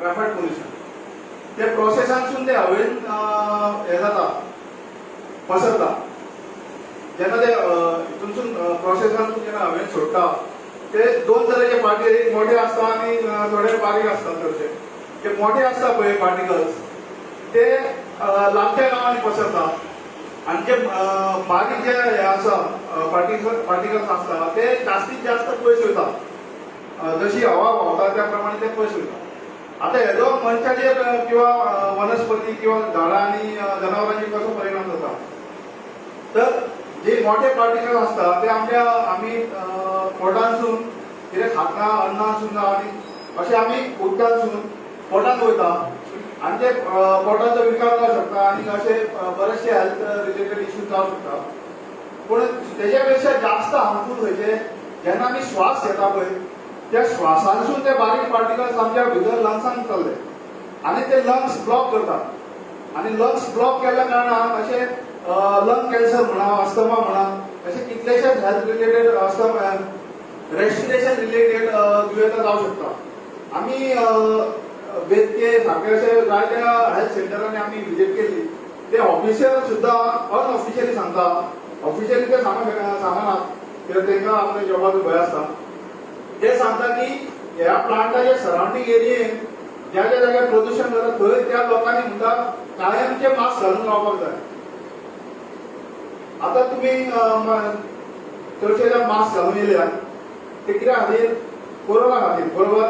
ग्रेफायट pollution ते प्रोसेसांसून ते हवेन हे जाता पसरता जेन्ना ते हितूनसून प्रोसेसांसून जेन्ना हवेन सोडटा ते दोन तरेचे पार्टिकल मोठे असता आणि थोडे बारीक असतात चडशे ते मोठे असता पळय पार्टिकल्स ते लागत्या गांवांनी पसरता आणि जे बारीक जे हे आसा पार्टिकल्स असता ते जास्तीत जास्त पयस वयता जशी हवा व्हांवता त्या प्रमाणे ते पयस वयता आता हेजो मनशाचेर किंवा वनस्पती किंवा झाडां आणि जनावरांचेर कसो परिणाम जाता तर जे मोठे पार्टिकल असता ते आमी पोटांसून कितें खाता अन्नासून आणि अशें आमी उदकांसून पोटांत वयता आणि ते पोटाचो विकार जावं शकता आणि असे बरेचशे हेल्थ रिलेटेड इश्यूज जावं शकता पूण तेच्या पेक्षा जास्त हार्मफूल खंयचे जेन्ना आमी श्वास घेता पळय त्या श्वासांसून ते बारीक पार्टिकल्स आमच्या भितर लंग्सांत चल्ले आणि ते लंग्स ब्लॉक करतात आणि लंग्स ब्लॉक केल्ल्या कारणान अशे लंग कॅन्सर म्हणा अस्थमा म्हणा असे कितलेशेच health related asthma respiration related दुयेंसां जावं शकता आमी बेतके सारके अशे जायत्या हेल्थ सेंटरांनी आमी विजीट केली ते ऑफिशियल सुद्दां अनऑफिशियली सांगता ऑफिशियली ते सांगनात कित्याक तांकां आपल्या जॉबाचो भंय आसता ते सांगता की ह्या प्लांटाच्या सरावंडींग एरियेन ज्या ज्या जाग्यार प्रदूषण जाता थंय त्या लोकांनी म्हणटा कायमचे मास्क घालून रावपाक जाय आता तुम्ही चडशे मास्क घालून येयल्या ते कित्या खातीर कोरोना खातीर बरोबर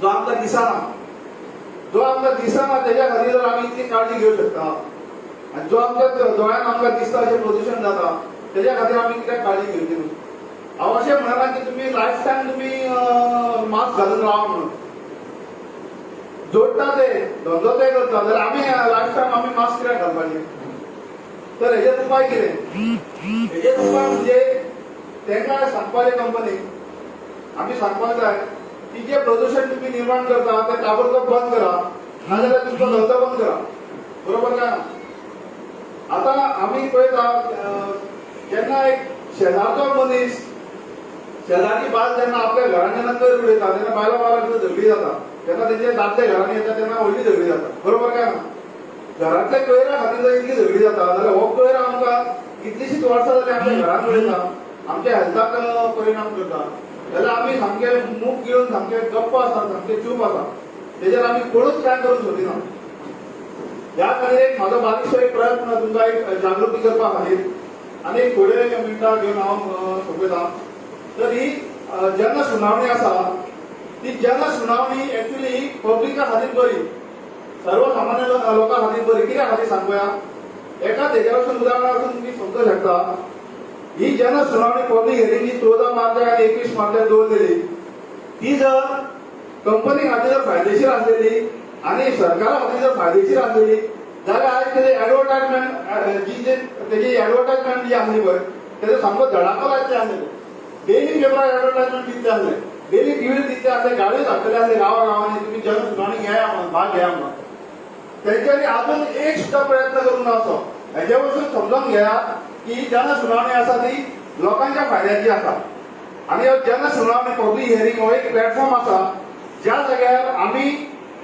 जो आमकां दिसना तेज्या खातीर आमी इतली काळजी घेवंक शकता आनी जो आमच्या दोळ्यान आमकां दिसता अशें प्रदूषण जाता तेज्या खातीर आमी कित्याक काळजी घेवची न्हू हांव अशें म्हणना की तुमी लायफ टायम तुमी मास्क घालून रावा म्हणून जोडटा ते धंदो ते करता जाल्यार आमी लायफ टायम आमी मास्क कित्याक घालपाचें तर हेजेर उपाय कितें हेजेर उपाय म्हणजे तांकां सांगपाचें कंपनीक आमी सांगपाक जाय की जे प्रदूषण तुम्ही निर्माण करता ते ताबडतोब बंद करा नाजाल्यार तुमचो धंदो बंद करा बरोबर काय आता आमी पळयता जेन्ना एक शेजारचो मनीस शेजारी बायल जेन्ना आपल्या घरान जेन्ना कोयर उडयता तेन्ना बायला बायलांक झगडी जाता तेन्ना तेंचे दादले घरांनी येता तेन्ना व्हडली झगडी जाता बरोबर काय ना घरांतल्या कोयरा खातीर जर इतली झगडी जाता जाल्यार हो कोयर आमकां कितलीशींच वर्सां जाली आमच्या घरांत उडयता आमच्या हेल्थाक परिणाम करता जाल्यार आमी सामके मूग घेवन सामके गप्प आसा सामके चूप आसा तेजेर आमी कोणूच काय करूंक सोदिना ह्या खातीर एक म्हाजो बारीकसो एक प्रयत्न तुमकां एक जागृती करपा खातीर आनी एक थोडे मिनटां घेवन हांव सोंपयतां तर ही जनसुनावणी आसा ती जनसुनावणी एक्चुअली पब्लिका खातीर बरी सर्वसामान्य लोकां खातीर बरी कित्या खातीर सांगूया एकाच हेजेर वचून उदाहरणां वचून तुमी समजूंक शकता ही जनसुनावणी पब्लीक हियरिंग जी 14 मार्च आनी 21 मार्चाक दवरलेली ती जर कंपनी खातीर जर फायदेशीर आसलेली आनी सरकारा खातीर जर फायदेशीर आसलेली जाल्यार आयज तेजे एडवर्टायजमेंट तेजी एडवर्टायजमेंट जी आसली पळय तेजो सामको धडाको लायतले आसलेले डेली पेपरार एडवर्टायजमेंट दितले आसले डेली टीव्हीर दितले आसले गाडयो धाडटले आसले गांवांनी तुमी जनसुनावणी घेया म्हणून भाग घेया म्हणून तेंच्यांनी आजून एक सुद्दां प्रयत्न करूंक ना असो हेजे वचून समजून घेयात की ही जनसुनावणी आसा ती लोकांच्या फायद्याची आसा आनी ह्यो जनसुनावणी पब्लीक हियरिंग हो एक प्लॅटफॉर्म आसा ज्या जाग्यार आमी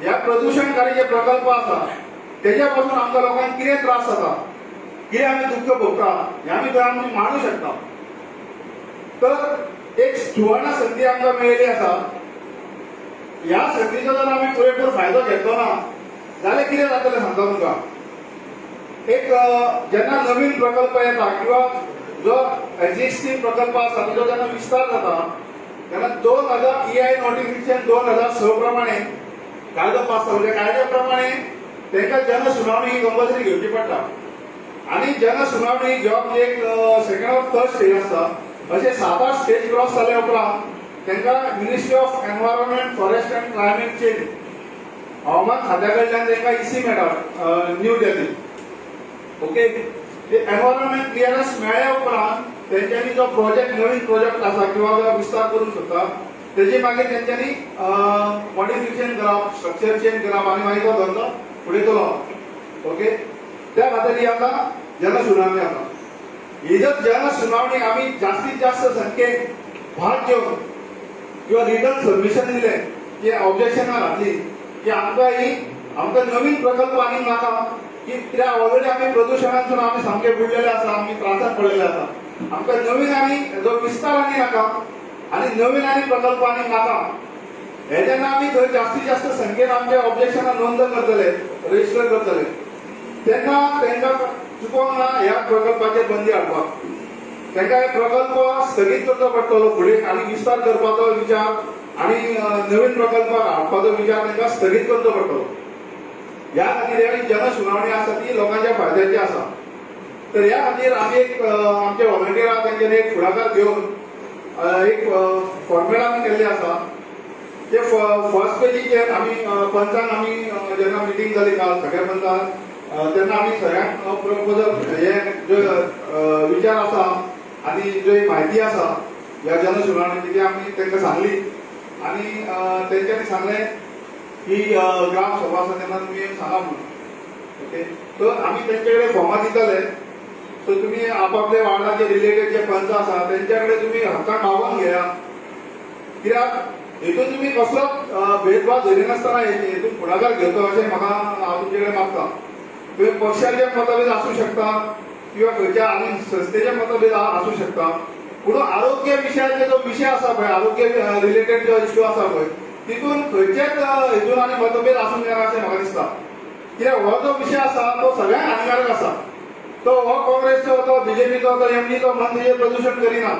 ह्या प्रदूषणकारी जे प्रकल्प आसा तेज्या पासून आमकां लोकांक कितें त्रास जाता कितें आमी दुख्ख भोगता हें आमी थंय आमी मांडूंक शकता तर एक सुवर्ण संदी आमकां मेळिल्ली आसा ह्या संदीचो जर आमी पुरेपूर फायदो घेतलो ना जाल्यार कितें जातलें सांगता तुमकां एक जेन्ना नवीन प्रकल्प येता किंवा जो एक्झिस्टिंग प्रकल्प आसा ताजो जेन्ना विस्तार जाता तेन्ना 2000 EI नोटिफिकेशन 2006 प्रमाणे कायदो पास जालो म्हणजे कायद्या प्रमाणे तांकां जनसुनावणी ही कंपल्सरी घेवची पडटा आनी जनसुनावणी घेवप म्हणजे एक सेकंड ऑफ थर्ड स्टेज आसता अशे 7-8 स्टेज क्रॉस जाल्या उपरांत तांकां ministry of environment forest end climate change हवामान खात्या कडल्यान तांकां EC मेळटा new Delhi okay environment clearance मेळ्ळ्या उपरांत तेंच्यांनी जो प्रोजेक्ट नवीन प्रोजेक्ट आसा किंवा विस्तार करूंक सोदता तेजे मागीर तेंच्यांनी मॉडिफिकेशन करप स्ट्रक्चर चेंज करप आनी मागीर तो धंदो फुडें चलोवप ओके त्या खातीर ही आतां जनसुनावणी आसा ही जर जनसुनावणी आमी जास्तीत जास्त संख्येन भाग घेवन किंवा रिटर्न सबमिशन दिलें की ऑब्जेक्शनां घातली की की आमकां नवीन प्रकल्प आनी नाका की कित्याक ऑलरेडी आमी प्रदूशणांतून आमी सामके बुडलेले आसा आमी त्रासात पडलेले आसा आमकां नवीन आनी जो विस्तार आनी नाका आनी नवीन आनी प्रकल्प आनी नाका हे जेन्ना आमी थंय जास्तीत जास्त संख्येन आमचे ऑब्जेक्शनां नोंद करतले रजिस्टर करतले तेन्ना तांकां चुकोवंक ना ह्या प्रकल्पाचेर बंदी हाडपाक तांकां हे प्रकल्प स्थगीत करचो पडटलो फुडें आनी विस्तार करपाचो विचार आनी नवीन प्रकल्प हाडपाचो विचार तांकां स्थगीत करचो पडटलो ह्या खातीर ही जनसुनावणी आसा ती लोकांच्या फायद्याची आसा तर ह्या खातीर आमी एक आमचे व्हॉलंटियरां तांचेर एक फुडाकार घेवन एक फॉर्मेट आमी केल्लें आसा ते फर्स्ट पेजीचेर आमी पंचान आमी जेन्ना मिटींग जाली काल सगळ्या पंचान तेन्ना आमी सगळ्यांक प्रपोजल हे जो विचार आसा आनी जो म्हायती आसा ह्या जनसुनावणीची ती आमी तांकां सांगली आनी तेंच्यांनी सांगलें की ग्राम सभा आसा तेन्ना तुमी सांगा म्हणून ओके सो आमी तेंचे कडेन फॉर्मां दितले सो तुमी आपापल्या वार्डाचे रिलेटेड जे पंच आसा तेंच्या कडेन तुमी हक्कान मागोवन घेया कित्याक हेतून तुमी कसलो भेदभाव धरिनासतना हेतून फुडाकार घेवचो अशें म्हाका हांव तुमचे कडेन मागता तुवें पक्षाचे मतभेद आसूं शकता किंवा खंयच्या आनी संस्थेचे मतभेद आसूं शकता पूण आरोग्य विशयाचे जो विशय आसा पळय आरोग्य रिलेटेड जो इश्यू आसा पळय तितून खंयचेच हेतून आनी मतभेद आसूंक जायना अशें म्हाका दिसता कित्याक हो जो विशय आसा तो सगळ्यांक हानिकारक आसा तो हो काँग्रेसचो तो बीजेपीचो तो एमडीचो मंत्री प्रदूशण करिना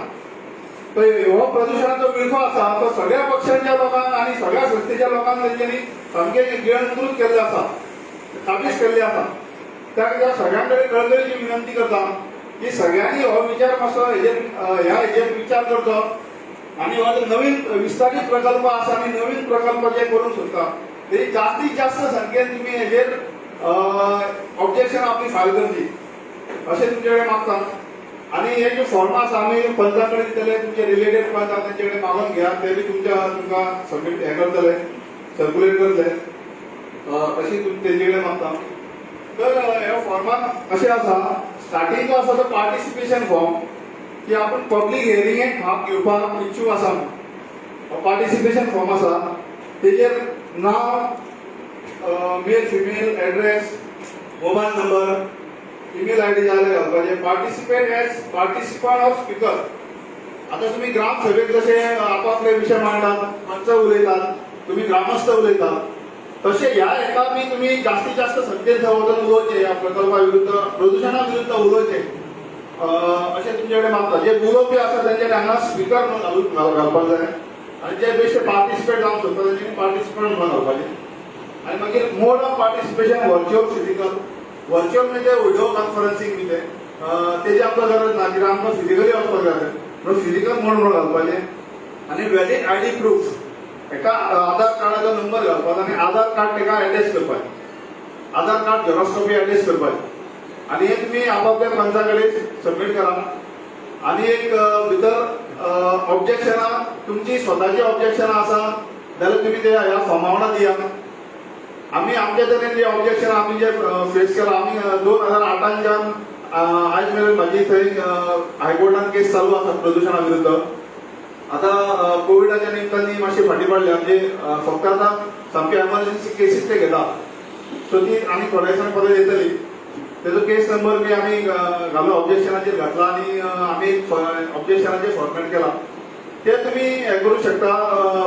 तो हो प्रदूषणाचो विळखो आसा तो सगळ्या पक्षांच्या लोकांक आनी सगळ्या संस्थेच्या लोकांक तेंच्यांनी सामकें गिळंकृत केल्लें आसा काबीज केल्लें आसा त्या सगळ्यां कडेन कळकळीची विनंती करता की सगळ्यांनी हो विचार मातसो हेजेर विचार करचो आनी हो जो नवीन विस्तारीत प्रकल्प आसा आनी नवीन प्रकल्प जे करूंक सोदता तेजी जास्तीत जास्त संख्येन तुमी हेजेर ऑब्जेक्शन आपली फायल करची अशें तुमचे कडेन मागता आनी हे जे फॉर्मां आसा आमी पंचां कडेन दितले तुमचे रिलेटेड पंच आसा तेंचे कडेन मागून घेया ते बी तुमकां सबमीट हे करतले सर्क्युलेट करतले अशी तेंचे कडेन मागता तर ह्या फॉर्मात अशें आसा स्टार्टींग जो आसा तो पार्टिसिपेशन फॉर्म की आपण पब्लीक हियरिंगेक भाग घेवपाक इच्छूक आसा पार्टिसिपेशन फॉर्म आसा तेजेर नांव male female address mobile number email ID जाले घालपाचे participate as participant of speaker आता तुम्ही ग्राम सभेक जसे आपापले विषय मांडतात पंच उलयतात तुम्ही ग्रामस्थ उलयतात तसे ह्या एका बी तुम्ही जास्तीत जास्त संख्येन वचून उलोवचे ह्या प्रकल्पा विरुद्ध प्रदूषणा विरुद्ध उलोवचे अशें तुमचे कडेन मागता जे उलोवपी आसा तेंचे हांगा स्पीकर म्हणून घालपाक जाय आनी जे बेश्टे पार्टिसिपेट जावंक सोदता तेंच्यांनी पार्टिसिपंट म्हणून घालपाचें आनी मागीर mode of participation virtual physical virtual म्हणजे व्हिडिओ कॉन्फरन्सिंग बी तेजी आमकां गरज ना कित्याक आमकां फिजिकली वचपाक जाय म्हणून फिजिकल मोड म्हणून घालपाचें आनी वॅलीड आयडी प्रूफ एका आधार कार्डाचो नंबर घालपाचो आनी आधार कार्ड तेका एटॅच करपाचें आधार कार्ड झेरॉक्स कॉपी एटॅच करपाची आनी हे तुमी आपापल्या पंचा कडेन सबमीट करा आनी एक भितर ऑब्जेक्शनां तुमची स्वताची ऑब्जेक्शनां आसा जाल्यार तुमी ते ह्या फॉर्मा वांगडा दिया आमी आमच्या तरेन जे ऑब्जेक्शन आमी जे फेस केला आमी 2008च्यान आयज मेरेन म्हाजी थंय हायकोर्टान केस चालू आसा प्रदूषणा विरुद्ध आता कोविडाच्या निमतानी मातशी फाटी पडल्या म्हणजे फक्त आता सामकी एमर्जन्सी केसीस ते घेता सो ती आनी थोड्या दिसांनी परत येतली तेजो केस नंबर बी आमी घालो ऑब्जेक्शनाचेर घातला आनी आमी ऑब्जेक्शनाचेर फॉर्मेट केला ते तुम्ही हे करू शकता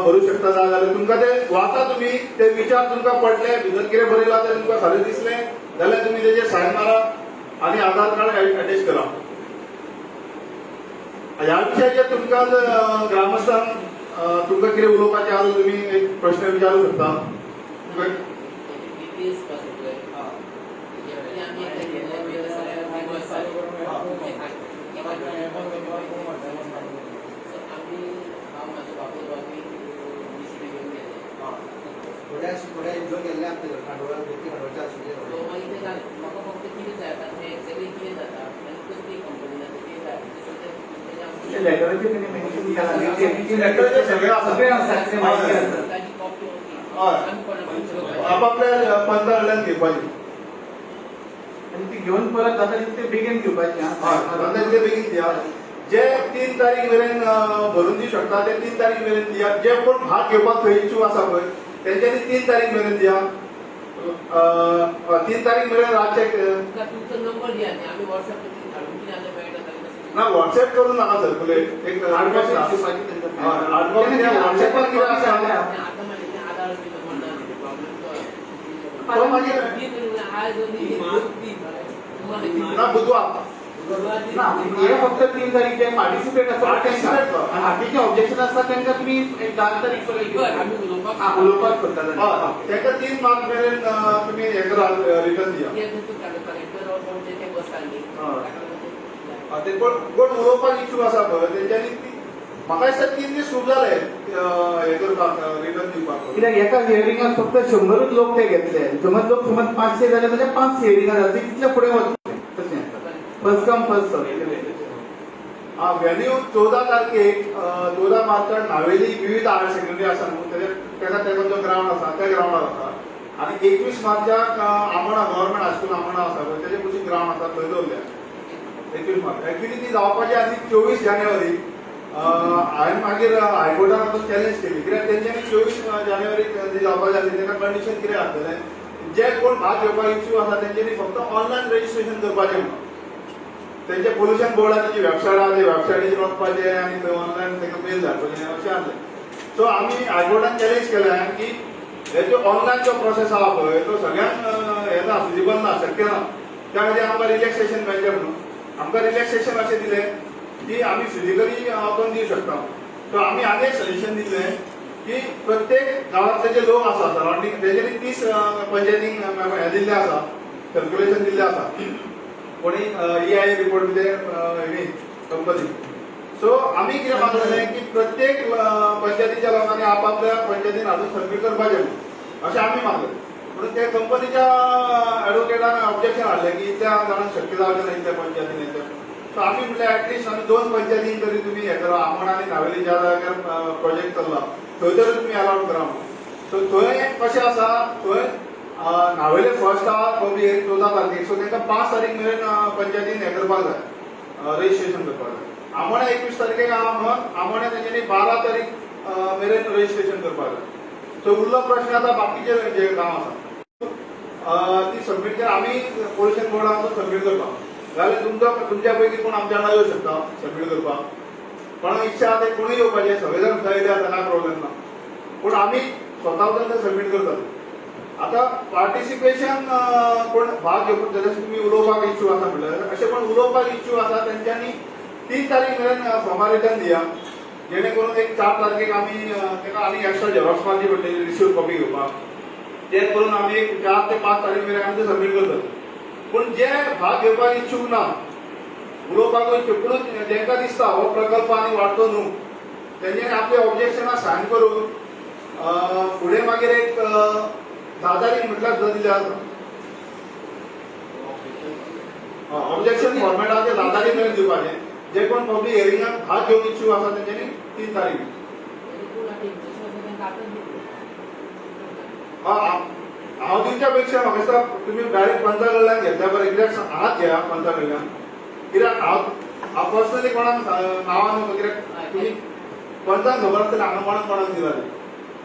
भरू शकता जाल्यार तुमकां ते वाचा तुम्ही ते विचार तुमकां पडले भितर कितें बरयलां ते तुमकां खरें दिसलें जाल्यार तुमी तेजेर सायन मारा आनी आधार कार्ड एटॅच करा ह्या विशयाचेर तुमकां ग्रामस्थांक तुमकां कितें उलोवपाचें आसा तुमी एक प्रश्न विचारूं शकता थोड्या एन्जॉय केल्ले आसतले खांडोळा गोष्टी खांडोळच्या आसतले म्हाका फक्त कितें जाय आतां हें एक्झॅक्टली कितें जाता आनी कसली कंपनी जाता कितें जाय लेटराचेर कितें मेन्शन केलां लेटराचेर सगळें आसा ताची कॉपी आपापल्या पंचा कडल्यान घेवपाची आनी ती घेवन परत जाता तितले बेगीन घेवपाची जाता तितले बेगीन दिया जे 3 तारीख मेरेन भरून दिवंक शकता ते 3 तारीख मेरेन दिया जे कोण भाग घेवपाक थंय इच्छूक आसा पळय त्यांच्यानी 3 तारीख मेरेन दिया 3 तारीख मेरेन रातचे तुमका तुमचा नंबर द्या आणि आम्ही व्हॉट्सअपवर घालून किती आले पाहिजे ना व्हॉट्सअप करून नका सर्क्युलेट एक आडवास व्हॉट्सअपवर किती असा आता म्हणजे आधार तो मागीर ना बुधवार ना हे फक्त 3 तारीख पार्टिसिपेट Participate असतात आणि बाकीचे ऑब्जेक्शन असतात त्यांना तुम्ही एक 10 तारीख पर्यंत उलोवपाक करतात ताका 3 मार्च मेरेन तुम्ही हे करा रिटर्न दिया ते कोण उलोवपाक इच्छूक आसा पळय तेंच्यांनी म्हाका दिसता 3 दीस खूब जाले हे करपाक रिटर्न दिवपाक कित्याक एका हियरिंगाक फक्त 100च लोक ते घेतले समज लोक समज 500 जाले म्हणजे 5 हियरिंगा जातली तितले फुडें वचले तशें first come first serve venue 14 तारखेक 14 मार्चाक नावेली विविध हायर सेकंडरी आसा न्हू तेका जो ग्राउंड आसा त्या ग्राउंडार आसा आनी 21 मार्चाक आमोणा गव्हर्नमेंट हायस्कूल आमोणा आसा पळय तेजे कुशीक ग्राउंड आसा थंय दवरल्या 21 मार्च एक्चुअली ती जावपाची आनी 24 जानेवारी हांवें मागीर हायकोर्टान वचून चॅलेंज केली कित्याक तेंच्यांनी 24 जानेवारीक ती जावपाची आसली तेका कंडिशन कितें आसलें जे कोण भाग घेवपाक इच्छूक आसा तेंच्यांनी फक्त ऑनलायन रजिस्ट्रेशन करपाचें म्हणून तेंचे पोल्युशन बोर्डाची जी वेबसायट आहा ते वेबसायटीचेर वचपाचें आनी थंय ऑनलायन तेका मेल धाडपाचें अशें आसलें सो आमी हायकोर्टान चॅलेंज केलें की हे जो ऑनलायन जो प्रोसेस आहा पळय तो सगळ्यांक हें ना फिजिबल ना शक्य ना त्या खातीर आमकां रिलॅक्सेशन मेळचें म्हणून आमकां रिलॅक्सेशन अशें दिलें की आमी फिजिकली वचून दिवंक शकता सो आमी आनी एक सजेशन दिल्लें की प्रत्येक गांवांतले जे लोक आसा सरावंडींग तेंच्यांनी 30 पंचायतींक हें दिल्लें आसा सर्क्युलेशन दिल्लें आसा कोणी EIA रिपोर्ट भितर कंपनी सो आमी कितें मागलें की प्रत्येक पंचायतीच्या लोकांनी आपापल्या पंचायतीन हाडून सर्क्युलेट करपाचें अशें आमी मागलें पूण ते कंपनीच्या एडवोकेटान ऑब्जेक्शन हाडलें की इतल्या जाणांक शक्य जावचें ना इतल्या पंचायतीन सो आमी म्हटल्यार एटलिस्ट आमी 2 पंचायतीन तरी तुमी हें करा आमोणा आनी नावेली ज्या जाग्यार प्रोजेक्ट चल्ला थंय तरी तुमी अलाउड करा सो थंय कशें आसा थंय नावेले फर्स्ट आहा पब्लीक 14 तारखेक सो तांकां 5 तारीख मेरेन पंचायतीन हें करपाक जाय रजिस्ट्रेशन करपाक जाय आमोण्या 21 तारखेक आहा म्हणून आमोण्या तेंच्यांनी 12 तारीख मेरेन रजिस्ट्रेशन करपाक जाय सो उरलो प्रश्न आतां बाकीचे जे गांव आसा ती सबमीट कर आमी पोल्युशन बोर्डाक सबमीट करपाक जाल्यार तुमच्या पैकी कोण आमच्या वांगडा येवं शकता सबमीट करपाक कोणाक इच्छा आहा ते कोणूय येवपाचें सगळे जाण थंय येयले काय प्रॉब्लेम ना पूण आमी स्वता वचून ते सबमीट करतात आता पार्टिसिपेशन कोण भाग घेवपाक जशें तुमी उलोवपाक इच्छूक आसा म्हणल्यार अशें कोण उलोवपाक इच्छूक आसा तेंच्यांनी 3 तारीख मेरेन फॉर्मां रिटर्न दिया जेणे करून एक 4 तारखेक आमी तेका आनी एक्स्ट्रा झेरॉक्स मारची पडटली रिसीव कॉपी घेवपाक ते करून आमी एक 4 ते 5 तारीख मेरेन आमी ते सबमीट करतात पूण जे भाग घेवपाक इच्छूक ना उलोवपाक इच्छूक पूण तांकां दिसता हो प्रकल्प आनी वाडटो न्हू तेंच्यांनी आपले ऑब्जेक्शनां सायन करून फुडें मागीर एक 10 तारीख म्हटल्यार सुद्दां दिले आसा ऑब्जेक्शन फॉर्मेटाक ते 10 तारीख मेरेन दिवपाचें जे कोण पब्लीक हियरिंगाक भाग घेवंक इच्छूक आसा तेंच्यांनी 3 तारीख हांव तुमच्या पेक्षा म्हाका दिसता तुमी डायरेक्ट पंचा कडल्यान घेतल्या बरें कित्याक हात घेया पंचा कडल्यान कित्याक हांव पर्सनली कोणाक नांवान कित्याक तुमी पंचाक खबर आसतलें हांगा कोणाक दिलाली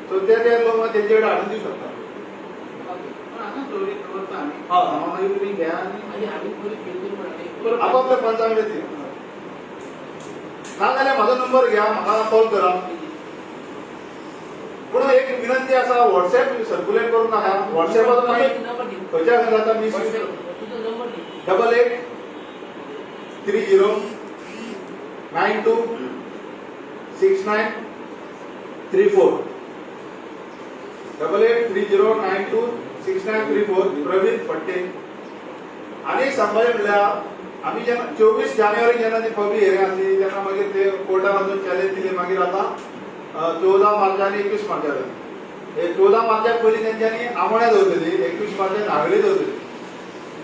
सो ते लोक तेंचे कडेन हाडून दिवंक शकता मागीर तुम्ही घ्या आणि आपापल्या पंचा कडेन दी नाजाल्यार म्हाजो नंबर घ्या म्हाका कॉल करा पूण एक विनंती आसा व्हॉट्सएप सर्क्युलेट करूं नाका व्हॉट्सएपाचो मागीर खंयच्या खंय जाता मिस 88 30 92 69 34 88 30 92 6934 प्रवीण फट्टे आनी सांगपाचें म्हणल्यार आमी जेन्ना 24 जानेवारी जेन्ना ती पब्लीक हियरिंग आसली तेन्ना मागीर ते कोर्टान वचून चॅलेंज दिली मागीर आतां 14 मार्च आनी 21 मार्चार हे 14 मार्चाक पयलीं तेंच्यांनी आमोण्या दवरलेली 21 मार्चाक नावेली दवरलेली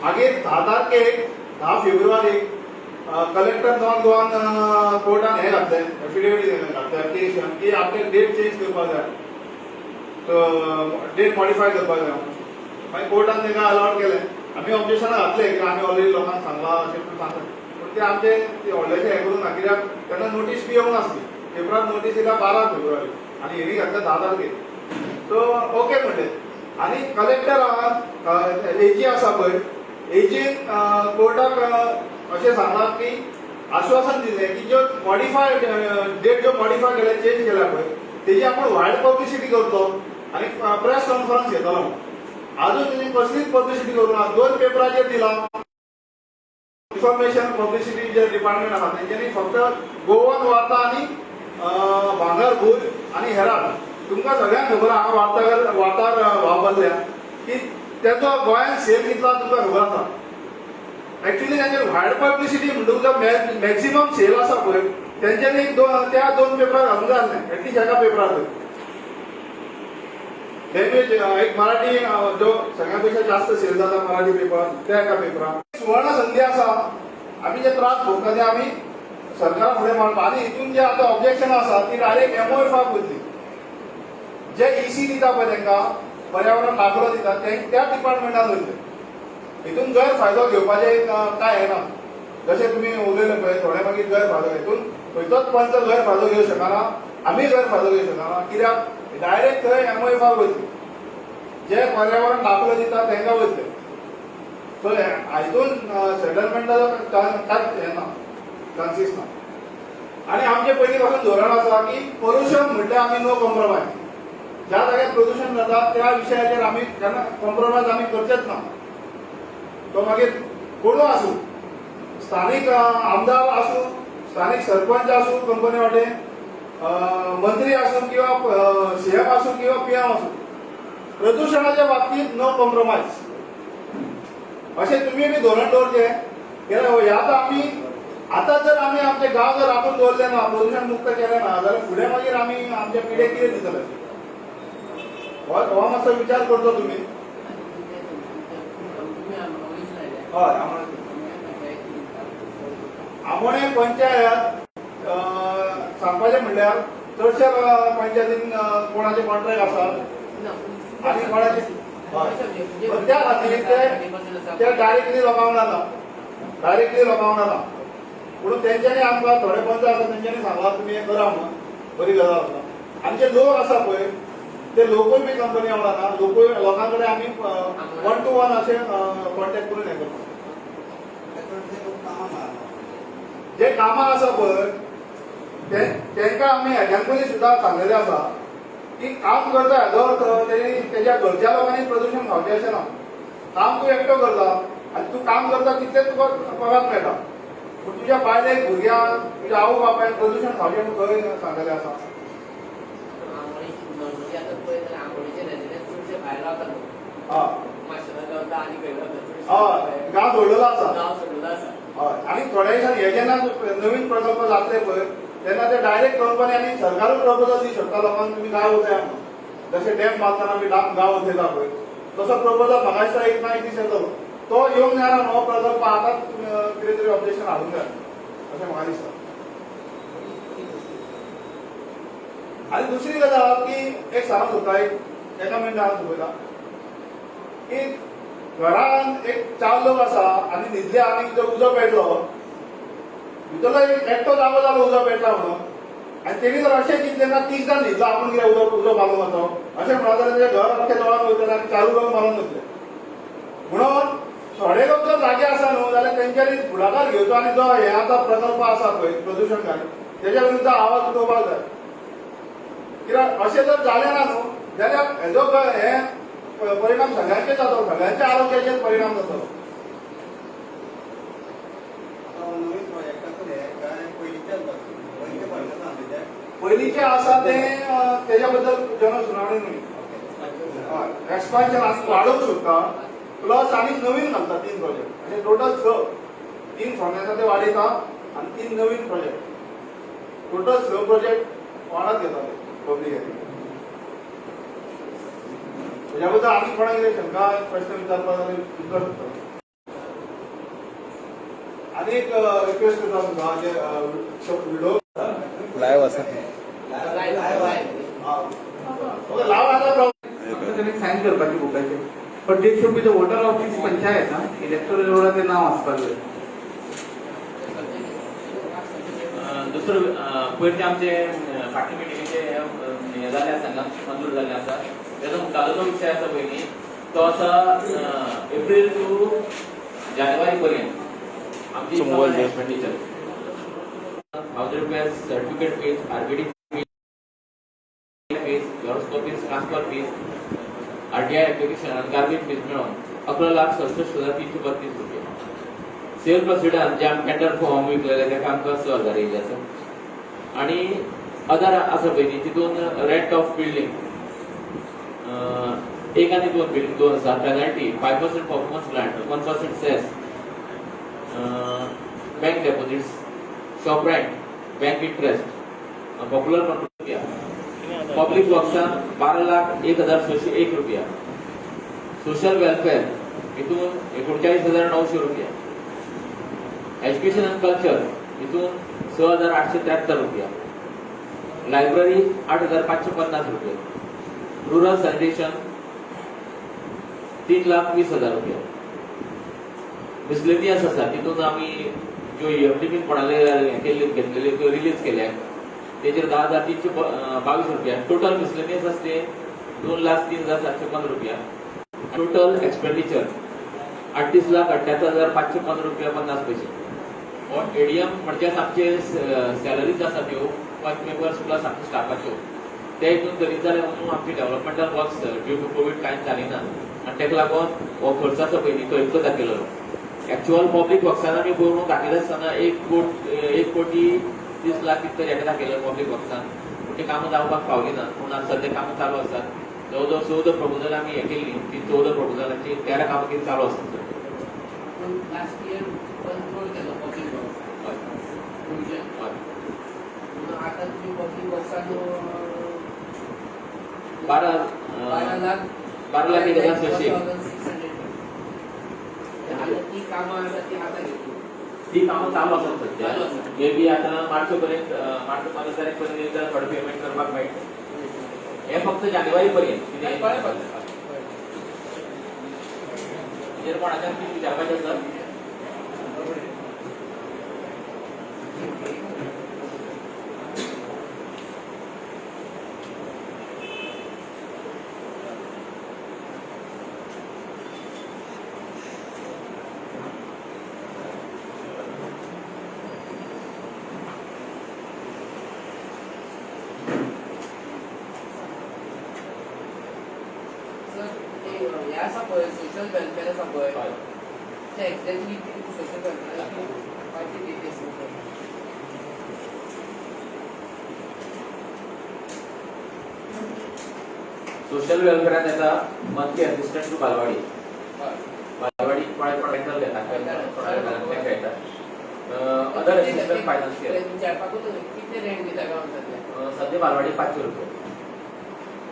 मागीर 10 तारखेक 10 फेब्रुवारीक कलेक्टर नॉन गोवान कोर्टान हें घातलें एफिडेविट घातलें एप्लिकेशन की आपले डेट चेंज करपाक जाय डेट मॉडिफाय करपाक जाय मागीर कोर्टान ताका अलाउड केलें आमी ऑब्जेक्शनां घातलें की आमी ऑलरेडी लोकांक सांगलां अशें सांगलें पूण ते आमचे व्हडलेशें हें करूं ना कित्याक तेन्ना नोटीस बी येवंक नासली पेपरार नोटीस येयल्या 12 फेब्रुवारी आनी हियरिंग घातल्या 10 तारखेक तो ओके म्हणले आणि कलेक्टर एजी आसा पळय एजीन कोर्टाक अशें सांगलां की आश्वासन दिलें की जो मॉडिफाय डेट जो मॉडिफाय केला चेंज केला पळय तेजी आपण वायड पब्लिसिटी करतो आणि प्रेस कॉन्फरन्स घेतलो अजून तेजी कसलीच पब्लिसिटी करूं ना 2 पेपराचेर दिला इन्फॉर्मेशन पब्लिसिटी जे डिपार्टमेंट आसा तेंच्यांनी फक्त गोवन वार्ता आणि भांगरभूत आणि हेराल्ड तुमकां सगळ्यांक खबर आहा वार्ताहर वापरल्या की त्याचो गोंयांत सेल कितलो तुमकां खबर आसा ऍक्च्युली तांचेर वायड पब्लिसिटी म्हणटकूच जो मॅक्सिमम सेल आसा पळय तेंच्यांनी त्या 2 पेपरार घालूंक जाय आसलें एटलीस्ट एका पेपरार लँग्वेज एक मराठी जो सगळ्यांपेक्षा जास्त सेल जाता मराठी पेपर त्या एका पेपरार सुवर्ण संधी आसा आमी जे त्रास भोगता ते आमी सरकारा फुडें मांडपा आनी हितून जे आतां ऑब्जेक्शन आसा ती डायरेक्ट एमओएफाक वतली जे ईसी दिता पळय तांकां पर्यावरण दाखलो दिता त्या डिपार्टमेंटान वयतले हितून गैरफायदो घेवपाचें काय हें ना जशें तुमी उलयले पळय थोडे मागीर गैरफायदो हितून खंयचोच पंच गैरफायदो घेवंक शकना आमी गैरफायदो घेवंक शकना कित्याक डायरेक्ट थंय एमओएफाक वयतली जे पर्यावरण दाखलो दिता तांकां वयतले सो हितून सेटलमेंटाचो कांयच हें ना चान्सीस ना आनी आमचे पयलीं पासून धोरण आसा की पोल्युशन म्हटल्यार आमी नो कॉम्प्रोमायज ज्या जाग्यार प्रदूषण जाता त्या विशयाचेर आमी केन्ना कॉम्प्रोमायज आमी करचेच ना तो मागीर कोणूय आसूं स्थानीक आमदार आसूं स्थानीक सरपंच आसूं कंपनी वाटेन मंत्री आसूं किंवा सीएम आसूं किंवा पीएम आसूं प्रदूषणाच्या बाबतींत नो कॉम्प्रोमायज अशें तुमी बी धोरण दवरचें कित्याक आतां आमी आतां जर आमी आमचे गांव जर राखून दवरले ना प्रदूषण मुक्त केले ना जाल्यार फुडें मागीर आमी आमच्या पिढेक कितें दितले हो मातसो विचार करचो तुमी हय आमोणे पंचायत सांगपाचें म्हणल्यार चडशे पंचायतीन कोणाचे कॉन्ट्रॅक्ट आसा आनी कोणाचे त्या खातीर ते डायरेक्टली लोकांक जाता पूण तेंच्यांनी आमकां थोडे पंच आसा तेंच्यांनी सांगलां तुमी हें करा म्हणून बरी गजाल आसा आनी जे लोक आसा पळय ते लोकूय बी कंपनी वांगडा ना लोकां कडेन आमी 1 to 1 अशें कॉन्टेक्ट करून हें करता जे कामां आसा पळय तेंकां आमी हेज्याकूय सुद्दां सांगलेलें आसा की काम करता हेजो अर्थ तेज्या घरच्या लोकांनी प्रदूषण खावचें अशें ना काम तूं एकटो करता आनी तूं काम करता तितलें तुका पगार मेळटा पूण तुज्या बायलेक भुरग्यांक तुज्या आवय बापायक प्रदूषण खावचें म्हूण खंय सांगलेलें आसा गांव सोडलेलो आसा हय आनी थोड्या दिसांनी हे जेन्ना नवीन प्रकल्प जातले पळय तेन्ना ते डायरेक्ट कंपन्यांनी सरकारूच प्रपोजल दी शकता लोकांक तुमी गांव वचया म्हणून जशें डॅम बांदतना आमी गांव वचयता पळय तसो प्रपोजल म्हाका दिसता एक ना एक दीस येतलो तो येवंक जायना हो प्रकल्प आतांच कितें तरी ऑब्जेक्शन हाडूंक जाय अशें म्हाका दिसता आनी दुसरी गजाल की एक सांगूंक सोदता एका मिनटान सोदता की घरान एक 4 लोक आसा आनी न्हिदले आनी जर उजो पेटलो भितरलो एकटो जागो जालो उजो पेटला म्हणून आनी तेणी जर अशें चिंतलें ना 3 जाण न्हिदला आपूण कितें उजो मारूंक वचो अशें म्हणत जाल्यार तेजें घर अख्खें जळोन वयतलें आनी 4 लोक मारून वतले म्हणून थोडे लोक जर जागे आसा न्हू जाल्यार तेंच्यांनी फुडाकार घेवचो आनी जो हे आतां प्रकल्प आसा पळय प्रदूषण घाल तेज्या विरुद्ध आवाज उठोवपाक जाय कित्याक अशें जर जालें ना न्हू जाल्यार हेजो हे परिणाम सगळ्यांचेच जातलो सगळ्यांच्या आरोग्याचेर परिणाम जातलो पयलींचे आसा ते तेज्या बद्दल जनसुनावणी न्हू एक्सपान्शन आमी वाडोवंक सोदता प्लस आनी नवीन घालता 3 प्रोजेक्ट अशें टोटल 3 फोंड्याचा ते वाडयता आनी 3 नवीन प्रोजेक्ट टोटल 6 प्रोजेक्ट वाडत घेता पब्लीक ह्या बद्दल आनी कोणाक कितें शंका प्रश्न विचारपाक जाल्यार विचारूं शकता आनी एक रिक्वेस्ट करता तुमकां जे व्हिडिओ लाईव्ह आसा ओके लाव आता सायन करपाची बुकाचे पण जे शेवटी जो वोटर ऑफिस पंचायत ना इलेक्टोरल रोडा ते नाव आसपाक जाय दुसरं पयलीं आमचे फाटले मिटिंगेचे हे जाल्ले आसा हांगा मंजूर जाल्ले आसा तेजो मुखाल्लो जो विशय आसा पळय न्ही तो आसा एप्रिल टू जानेवारी पर्यंत आमची एक्सपेंडिचर 1000 रुपया सर्टिफिकेट फीज, आरबीडी फीज, गॉरोस्कोपीज, ट्रान्सफर फीज, आरटीआय एप्लिकेशन आणि गार्बेज फीज मिळून 11,67,332 रुपये. सेल प्रोसिडर जे आमी टेंडर फॉर्म विकलेले तेका आमकां 6,000 येयले आसा आणि अदर आसा पळय न्ही तितून रेंट ऑफ बिल्डिंग एक आनी दोन बिल्डिंग दोन आसा. Penalty 5% performance grant, 1% cess, bank deposits, shop rent, bank interest, popular रुपया. पब्लिक वर्क्सान 12,01,601 रुपया. सोशल वेलफेअर हितून 39,900 रुपया. एज्युकेशन अँड कल्चर हितून 6,873 रुपया. लायब्ररी 8,550 रुपये. रुरल सॅनिटेशन 3,20,000 रुपया. मिसलेनियस आसा तितून आमी ज्यो EFT कोणाले घेतलेले त्यो रिलीज केल्या तेचेर 10,322 रुपया. टोटल मिसलेनियस आसा ते 2,03,715 रुपया. टोटल एक्सपेंडिचर 38,78,515 रुपया 50 पैसे. और एडीएम म्हणजे आमचे सॅलरीज आसा त्यो 5 मेंबर्स प्लस आमचे स्टाफाच्यो ते हितून करीत जाल्यार म्हणून आमचे developmental works due to Covid कांयच जाली ना आनी तेका लागून हो खर्च आसा पळय न्ही तो इतको दाखयलो. एक्चुअल पब्लीक वर्क्सान आमी पळोवंक दाखयता आसतना 1,30,30,00,000 कितें तरी हेका दाखयलो पब्लीक वर्क्सान. पूण ती कामां जावपाक पावली ना. पूण सद्या कामां चालू आसात. जवळ 14 प्रपोजल आमी हे केल्ली. ती 14 प्रपोजलांची 13 कामां कितें चालू आसात. लास्ट इयर कंट्रोल केलो पब्लीक आता तुम्ही पब्लिक वर्कसान 12,01,600 ती कामां आसा ती आता घेतली. ती कामां चालू आसात सध्या. मे बी आता मार्च पर्यंत मार्च 15 तारीख पर्यंत थोडे पेमेंट करपाक मेळटलें. हे फक्त जानेवारी पर्यंत. जर कोणाच्यान कितें विचारपाचें आसा सोशल वेलफेअर आसा पळय ते एक्झॅक्टली सोशल वेलफेअर सोशल वेलफेअरान येता मंथली असिस्टंट टू बालवाडी. बालवाडी कोणाक घेता. अदर असिस्टंट फायनान्शियल कितले रेंट दिता गांवांत सध्या बालवाडी 500 रुपये.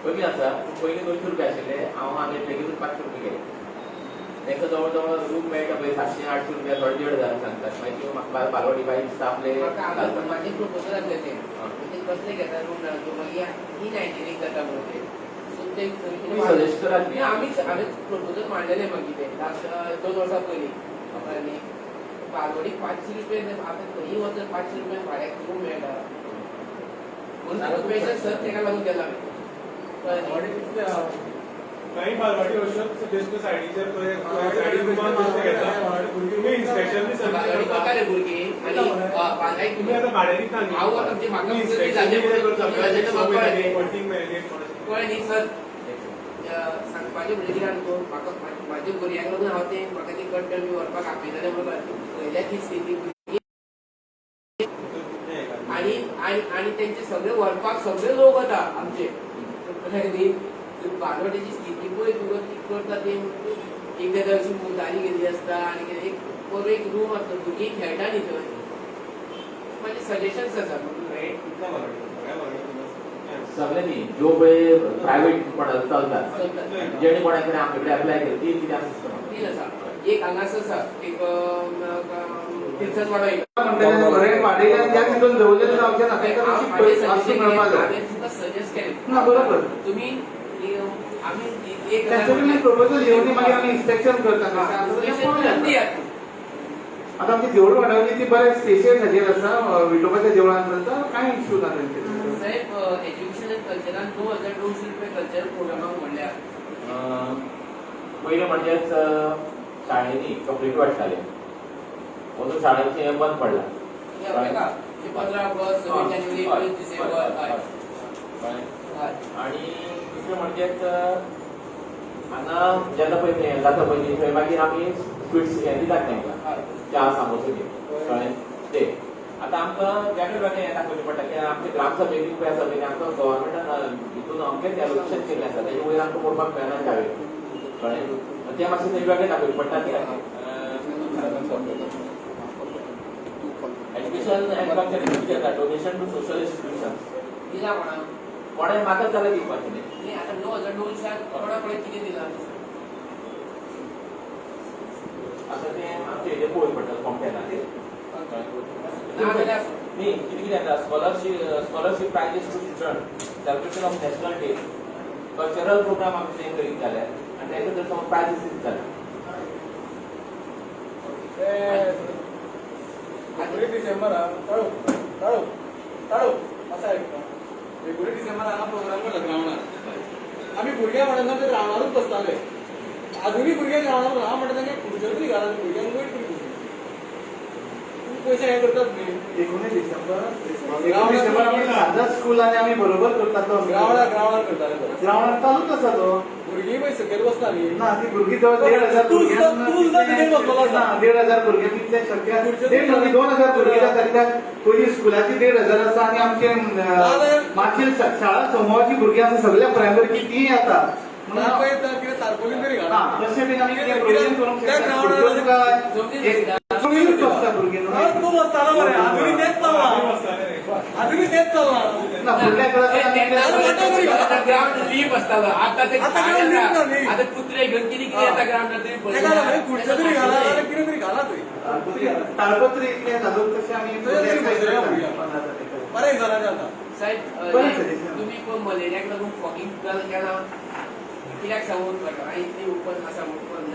कमी आसा. पयलीं 200 रुपये आशिल्ले. हांव हांवें बेगीनूच 500 रुपये केले. तांकां जवळ जवळ रूम मेळटा पळय 700-800 रुपया थोडे 1,500 सांगतात. मागीर त्यो म्हाका बालवाडी बाई स्टाफले म्हाजे प्रपोजल आसले ते म्हणजे कसले घेता रूम जाणा मागीर E19 जाता म्हणून ते सजेस्ट करात न्ही. हांवें प्रपोजल मांडलेले मागीर ते लास्ट 2 वर्सां पयलीं आनी बालवाडीक 500 रुपया आतां खंयी वचत 500 रुपया भाड्याक रूम मेळटा म्हणून स्पेशल सर तेका लागून केला काही बालवाडी अश्योच सजेस्ट सायडीचेर सायडी रुमान बसले घेता तुम्ही इन्स्पेक्शन बालवाडी म्हाका रे भुरगीं आनी बांदायक तुम्ही आता भाड्यान दिता न्ही हांव आतां म्हाका इन्स्पेक्शन कळ्ळें न्ही सर सांगपाचें म्हणजे कितें जाणा तूं म्हाका म्हाज्या भुरग्यांक लागून हांव तें म्हाका ती कट करपी व्हरपाक आपयतालें म्हणून पयल्या ती स्थिती आनी तेंचे सगळे व्हरपाक सगळे लोक वता आमचे न्ही. बालवाडीची स्थिती पळय तुका कितें करता ती एकदां तर अशी मुतारी गेल्ली आसता आनी कितें एक बरो एक रूम आसता भुरगीं खेळटा न्ही थंय. म्हाजे सजेशन्स आसा सगळे न्ही ज्यो पळय प्रायवेट कोणाक चलतात जेणे कोणा कडेन आमचे कडेन अप्लाय केली ती कितें आसा तीन आसा. एक हांगास आसा एक तिरसनवाडा एक रेंट वाडयल्यान त्या तितून दवरलेले जावचे ना. तांकां तशी वस्तू मेळपाक जाय. हांवें तुका सजेस्ट केलें ना बरोबर. तुमी आमी एक त्याच्याकडे प्रपोजल येऊन मागीर आमी इन्स्पेक्शन करता. आता आमची देवळ वाडवली ती बऱ्या स्पेशियल हाजेर आसा विठोबाच्या देवळान जाता कांय इश्यू ना तांचे. साहेब एज्युकेशन कल्चरान 2900 रुपये कल्चरल प्रोग्रामाक म्हणल्या. पयलीं म्हणजेच शाळेंनी कंप्लीट वाडटाले म्हणून शाळेचें हें बंद पडलां. हे बघा, हे 15 ऑगस्ट 26 जानेवारी 21 डिसेंबर हय. हय. आणि दुसरें म्हणजेच हांगा जेन्ना पळय तें जाता पळय थंय मागीर आमी स्वीट्स हें दितात तांकां हय. च्या सामोसे बी कळ्ळें ते. आतां आमकां वेगळे वेगळे हें दाखोवचें पडटा की आमचे ग्रामसभेक पळय आसा पळय आमकां गव्हर्मेंटान हितून अमकेच एलोकेशन केल्लें आसा तेजे वयर आमकां पडपाक मेळना शाळेक कळ्ळें. ते मातशें थंय वेगळें दाखोवचें पडटा कित्याक एज्युकेशन एंड कल्चर कितें जाता डोनेशन टू सोशल इन्स्टिट्यूशन दिला कोणाक? कोणें म्हाकाच जाल्यार दिवपाचें न्ही. नाही, आता 9900 कोणाक पळय कितें दिलां? आतां तें आमचे हेजेर पळोवचें पडटलें कॉम्प्युटराचेर ना जाल्यार न्ही कितें कितें जाता scholarship prizes to student celebration of national day cultural programme आमी ते करीत जाल्यार आनी तेका जर समज प्रायजीस दित जाल्यार 19 डिसेंबराक ताळो असं ऐकता 19 डिसेंबर हांगा प्रोग्राम केला ग्रावंडार. आमी भुरग्यां म्हणना ते ग्रावंडारूच बसताले. आजुनूय भुरगे ग्रावंडार हांव म्हणटा तांकां खुर्च्यो तरी घालात भुरग्यांक वयर तरी पयशे हे करतात न्ही. 19 डिसेंबर आमी साधा स्कूलांनी आमी बरोबर करता तो ग्रावंडार करताले तो. ग्रावंडार चालूच आसा तो. भुरगीं पळय सकयल बसताली. ना ती भुरगीं जवळ 1,500 तूं सुद्दां सकयल बसलो आसा. 1,500 भुरगे तितले शक्य 2,000 भुरगे जाता कित्याक पयलीं स्कुलाची 1,500 आसा आनी आमचे मागीर शाळा समूहाची भुरगीं आसा सगळ्या प्रायमरीची ती येता. तारपोलीन तरी घाला. तशें बीन आमी कितें प्रोविजन करूंक शकता. बसता भुरगीं तूं बसतालो मरे आजुनूय तेच चल्ला. आजुनूय तेच चल्ला. ना फुडल्या क्लासाक ग्राउंड लीप असतालो. आता ते आता ground leap ना न्ही. आता कुत्रे घेऊन कितें कितें येता ग्राउंडार तरी पळय. तेका लागून खुर्च्यो तरी घाला नाल्यार कितें तरी घाला थंय. ताळपत्री इतले घालून तशें आमी बरें दिसांचे आतां. साहेब बरें सजेशन. तुम्ही कोण मलेरियाक लागून फॉगिंग केला कित्याक सांगून पडटा आनी ती ओपन आसा म्हणून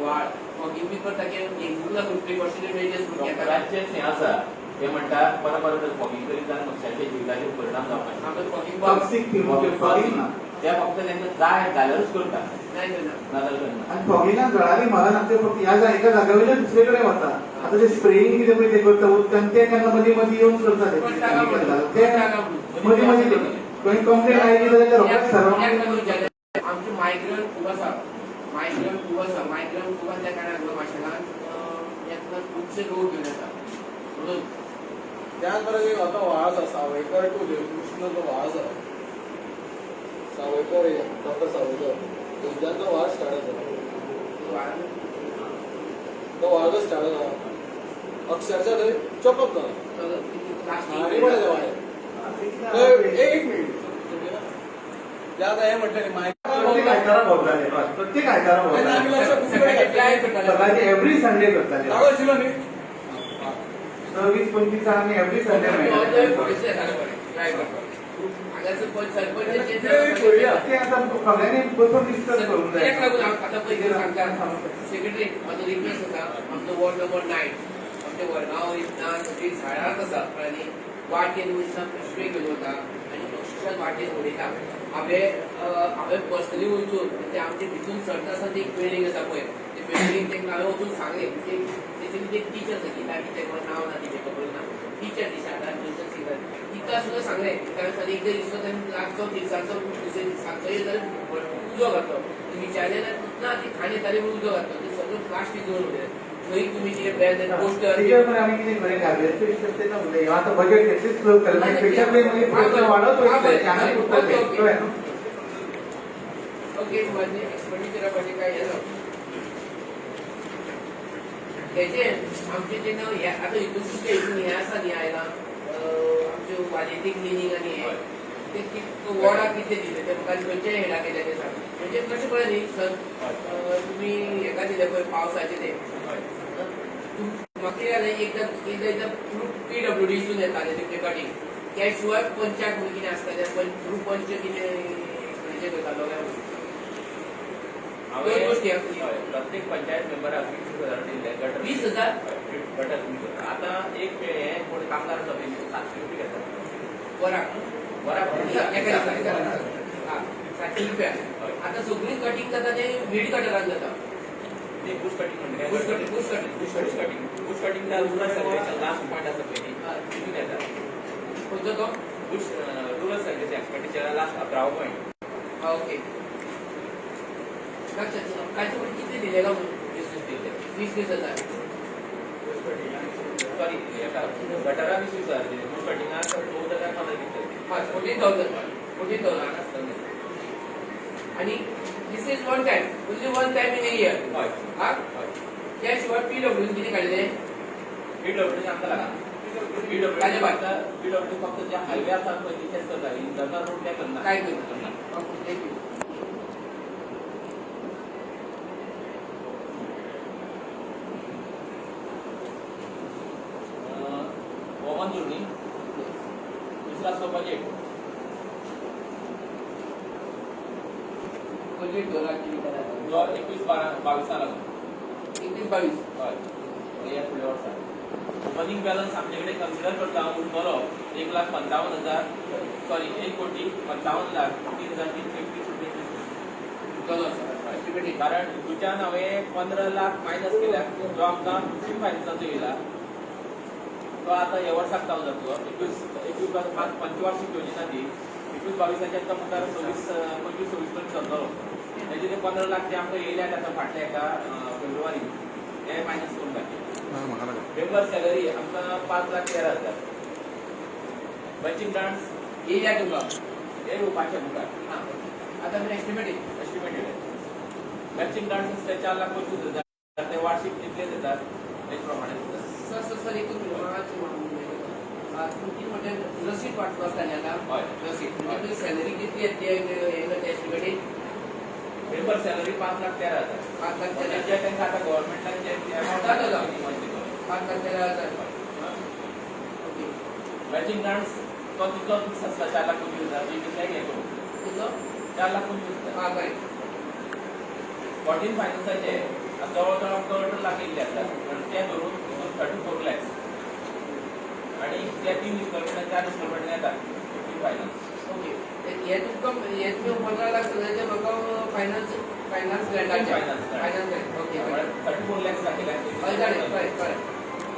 वाळ फॉगिंग बी करता की हेंगूक लागून प्रिकॉशनरी मेजर्स म्हणून घेता. राज्याचें हें आसा ते म्हणटात परत परत फॉगिंग करीत जाल्यार मनशाच्या जिविताचेर परिणाम जावपाचे. आमकां फॉगिंग बॉक्स टॉक्सीक फॉगिंग ना. ते फक्त तांकां जाय जाल्यारूच करता नाही करना. नाजाल्यार करना. आणि फॉगिंगान जळारी मारन आमचे फक्त ह्या एका जाग्या वयल्यान दुसरे कडेन वता. आतां ते स्प्रेइंग कितें पळय ते करता उदकान ते केन्ना मदीं मदीं येवन करता ते मदीं मदीं खंय कंप्लेन आयली जाल्यार रोखडेच सर्व आमचे मायग्रंट खूब आसा. मायग्रंट खूब आसा त्या कारणान माशेलान येतना खुबशे लोक घेवन येता म्हणून त्याच बरोबर एक आता व्हाळ आसा सावयकर टू देवकृष्ण जो व्हाळ आसा सावयकर डॉक्टर सावयकर थंयच्यान तो व्हाळ स्टार्ट जाता. तो व्हाळ जो स्टार्ट जाता अक्षरशः थंय चॉकअप जाता. आनी बरें व्हाळ एक मिनिट जे आतां हें म्हटलें न्ही प्रत्येक आयतारा भोंवताले प्रत्येक आयतारा भोंवताले सकाळचे एवरी संडे करताले. जागो आशिल्लो न्ही. 20-25 आमी एवरी संडे ते आतां सगळ्यांनी बसून डिस्कस करूंक जाय. सेक्रेटरी माझो रिक्वेस्ट आसा आमचो वॉर्ड नंबर 9 आमच्या वडगांव इतना सगळी झाडां आसा आनी वाटेन वयतना पिशवे घेवन वता आनी अक्षरशः वाटेन उडयता. हांवें पर्सनली वचून ते आमचे भितून सरता आसा ती एक बिल्डींग आसा पळय ते बिल्डींग तांकां हांवें वचून सांगलें तेचे कितें टीचर आसा गीता टिचर नांव ना तिचें खबर ना टीचर दिसता तिका सुद्दां सांगलें कारण एक जर दिसलो रातचो दिसाचो सांजचो येत जाल्यार उजो घातलो विचारलें ना ती खाण येताली म्हणून उजो घातलो ते सगळें प्लास्टीक दवरून उडयलें. थंय तुमी कितें ब्रँड पोस्टर टीचर पण आमी कितें करें गार्बेज पेस्ट ते ना उलय आतां बजेट तेचीच क्लोज केलें पेक्षा मागीर पयशे वाडत वयतले चांगले उरतले कळ्ळें न्हू. ओके म्हणजे एक्सपेंडिचरा म्हणजे काय हें तेजे आमचे जेन्ना आतां हितून हें आसा न्ही आयलां आमच्यो वाजेटी क्लिनींग आनी हें ते वॉर्डा कितें दिलें ते म्हाका खंयच्याय हेडा केलें ते सांग म्हणजे कशें पळय न्ही सर तुमी हेका दिलें पळय पावसाचें तें म्हाका कितें जालें एकदां PWDसून येतालें ते कटींग त्या शिवाय पंचाक म्हणून कितें आसतालें थ्रू पंच कितें खंयचें करतालो प्रत्येक पंचायत मेंबराक 20,000 दिले. 20,000 गटर आता एक हे कोण कामगार सभेचे 700 रुपये घेतात बराक एका दिसाक. हा, 60 रुपया. आता सगळी कटिंग जाता ते वीड कटरान जाता. ते बुश कटिंग म्हणजे bush cutting, bush cutting. Bush कटिंगचा रुरल सर्वेचा लास्ट पॉइंट आसा पळय न्ही, तितून येता. खंयचो तो? बुश रुरल सर्वेचा एक्सपेंडिचर लास्ट 11 पॉइंट. हा, ओके. कालचे पण किती दिले का म्हणून? 20,000. सॉरी गटारा 20,000 दिले. बुश कटिंगाक 9,000 दिले. 14,000. आणि this is one time, only one time in year. हय हा, त्याशिवाय PW किती काढले? PWD आमकां लागा. PWD फक्त जे हायवे आसात पळय तिथेच करता. इंटरनल रोड ते करना. काय करता? थँक्यू. ओवन जोडणी. दुसरा असतो बजेट. बजेट 2,00,000 करायला. 21-22 लागून. 21-22. हय हे फुडल्या वर्सा. ओपनिंग बॅलन्स आमचे कडेन कन्सिडर करता उरतलो 1,55,000 सॉरी 1,55,03,350 रुपये. कारण तुझ्यान हांवें 15 लाख मायनस केल्या जो आमकां फ्री फायनान्साचो येयला तो आतां ह्या वर्साक चालू जातलो. 21 पंचवार्षिक योजना ती 21-22 आमकां मुखार 25-26 पर्यंत चलतलो. तेजे ते 15 लाख जे आमकां येयल्यात आतां फाटल्या एका फेब्रुवारी ते मायनस करून घातले. मेंबर सॅलरी आमकां 5,13,000. बँकिंग ग्रांट्स येयल्या तुका. हे येवपाचे मुखार हा. आता मी एस्टिमेटेड. एस्टिमेटेड आहे. मॅचिंग ग्रांट्स असते 4,25,000 ते वार्षिक कितले देतात त्याप्रमाणे. सर एक तुमची म्हणजे रसीद वाटतो असताना आता हय रसीद म्हणजे सॅलरी किती येते हे एस्टिमेटेड मेंबर सॅलरी 5,13,000. 5,13,000. जे त्यांना आता गव्हर्नमेंटाचे अमाऊंट 5,13,000. ओके. मॅचिंग ग्रांट्स तो तिथं फिक्स असता 4,25,000 जी कितले घेतो तुझं 4,25,000. हा काय 14 फायनान्साचे जवळजवळ 1.5 लाख येयल्ले आसतात आणि ते धरून 34 लॅक्स आणि त्या 3 इन्स्टॉलमेंट 4 इन्स्टॉलमेंट येतात 15 फायनान्स. ओके. हे तुमकां हे तुम्ही 15 लाख सगळ्याचे म्हाका फायनान्स ग्रँटाचे फायनान्स ओके 34 लॅक्स दाखयल्या. हय कळ्ळें.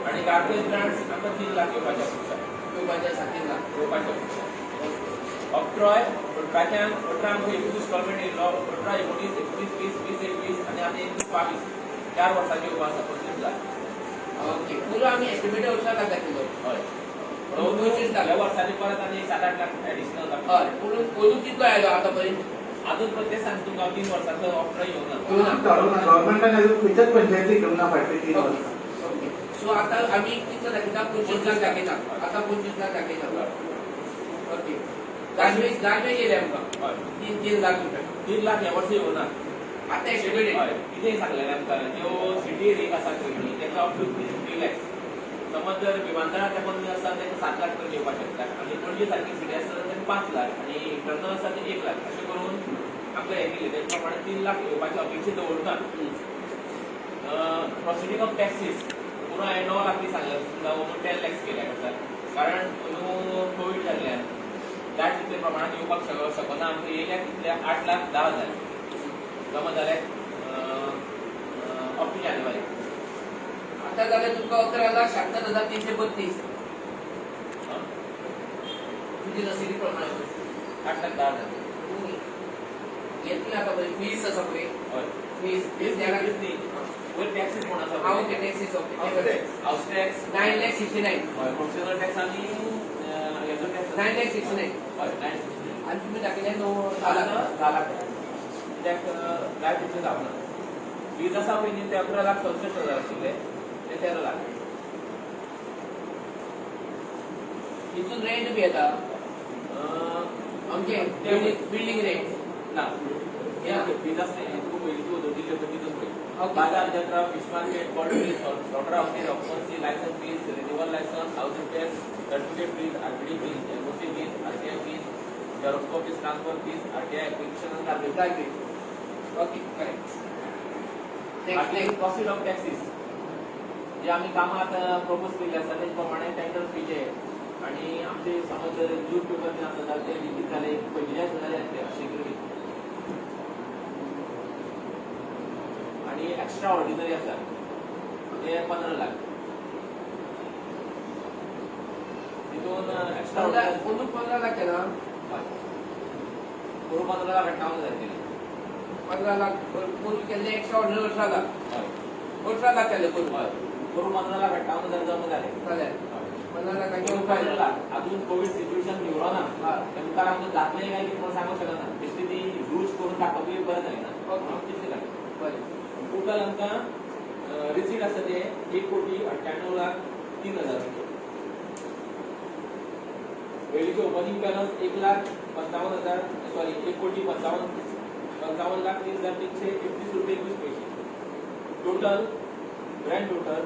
आणि गार्बेज ग्रांट्स आमकां 3 लाख येवपाचे आसा. येवपाचे 7 लाख येवपाचे आसा. ऑक्ट्रॉय अठराच्यान 18 आमकां 21 इन्स्टॉलमेंट येयलो. 18, 19, 21, 20, 21 आणि आतां 21-22 4 वर्सांचे येवपा आसा 25 लाख. ओके. पुरो आमी एस्टिमेटेड वर्साक घातलेलो. हय. 25 लाख. ह्या वर्सांनी परत आनी 7-8 लाख एडिशनल हय. जाता. पुरून कितलो आयलो आतां पर्यंत? अजून पण ते सांगतो तुमकां 3 वर्साचो ऑक्ट्रॉय येवना. गव्हर्नमेंटाने अजून खंयच्याच पंचायती घेऊन ना फाटली 3 वर्सां. ओके. सो आता आमी कितलो दाखयता? 25 लाख दाखयता. आता 25 लाख दाखयता. ओके. गार्बेज येयले आमकां हय. 3 लाख रुपया. 3 लाख ह्या वर्सा येवना. आता एस्टिमेटेड. हय. कितें सांगलेलें आमकां ज्यो सिटी रेट आसा पळय तेका अप टू 3 लॅक्स. समज जर विमानतळाच्या बंद आसा तेका 7 लाख पर्यंत येवपाक शकता आनी पणजे सारकी सिटी आसा तेका 5 लाख आनी इंटरनल आसा ते 1 लाख अशें करून आमकां हे केले. तेजे प्रमाणे 3 लाख येवपाची अपेक्षा दवरता. प्रोसिडींग ऑफ टॅक्सीस पुरो हांवें 9 लाख सांगले सुद्दां 10 लॅक्स केल्या आसात. कारण कोवीड जाल्ल्यान त्या तितले प्रमाणात येवपाक शकना. आमकां येयल्या तितले 8,10,000 जमा जाले अप टू जानेवारी. आता जाल्यार तुमकां 11,77,332 तुजी रसिदी प्रमाणे 8,10,000. येतली आता बरी फीस आसा पळय हय. फीस तेच नाही वयर टॅक्सीस कोण आसा हांव okay taxes okay house tax 9,69,000 हय. प्रोफेशनल टॅक्स आनी हेजो टॅक्स 9,69,000 हय 9,69,000. आनी तुमी दाखयले 9 10 लाख कित्याक लायफ इन्शुरन्स जावना. वीज आसा पळय न्ही ते 11,67,000 आशिल्ले ते 13 लाख. हितून रेंट बी येता आमचे बिल्डिंग रेंट ना वीज आसता तूं पयलीं तूं दिल्ली तितून पळय. Okay. बाजार जत्रा fish market poultry slaughter houses occupancy licence fees renewal licence housing tax certificate fees RTD fees MOC fees RTI fees xerox office transfer fees RTI acquisition private okay correct. Next profit of taxes जे आम्ही कामात propose केले आसा ते प्रमाणे tender fee जे आणि आमचे समज जर न्यूज पेपर बी आसता जाल्यार ते लिगीत जाले 45,000 येतले सिक्युरिटी आणि एक्स्ट्रा ऑर्डिनरी आसा ते 15 लाख तितून एक्स्ट्रा कोणूच 15 लाख केला करून 15 लाख 58,000 केले 15 लाख कोण केले एक्स्ट्रा ऑर्डर 18 लाख 18 लाख केले कोण करून 15 लाख 58,000 जमा झाले चालेल 15 लाखांचे करून उपाय 15 लाख अजून कोविड सिच्युएशन निवडो ना तेमकां आमकां जातलें काय की कोण सांगूंक शकना बेश्टी ती यूज करून दाखोवपी बरें जायना तितलें जालें बरें टोटल आमकां रिसीट आसा ते 1,98,03,000 पयलींचे ओपनिंग बॅलन्स 1,55,000 सॉरी 1,55,30,331 रुपये 21 पैसे total grand total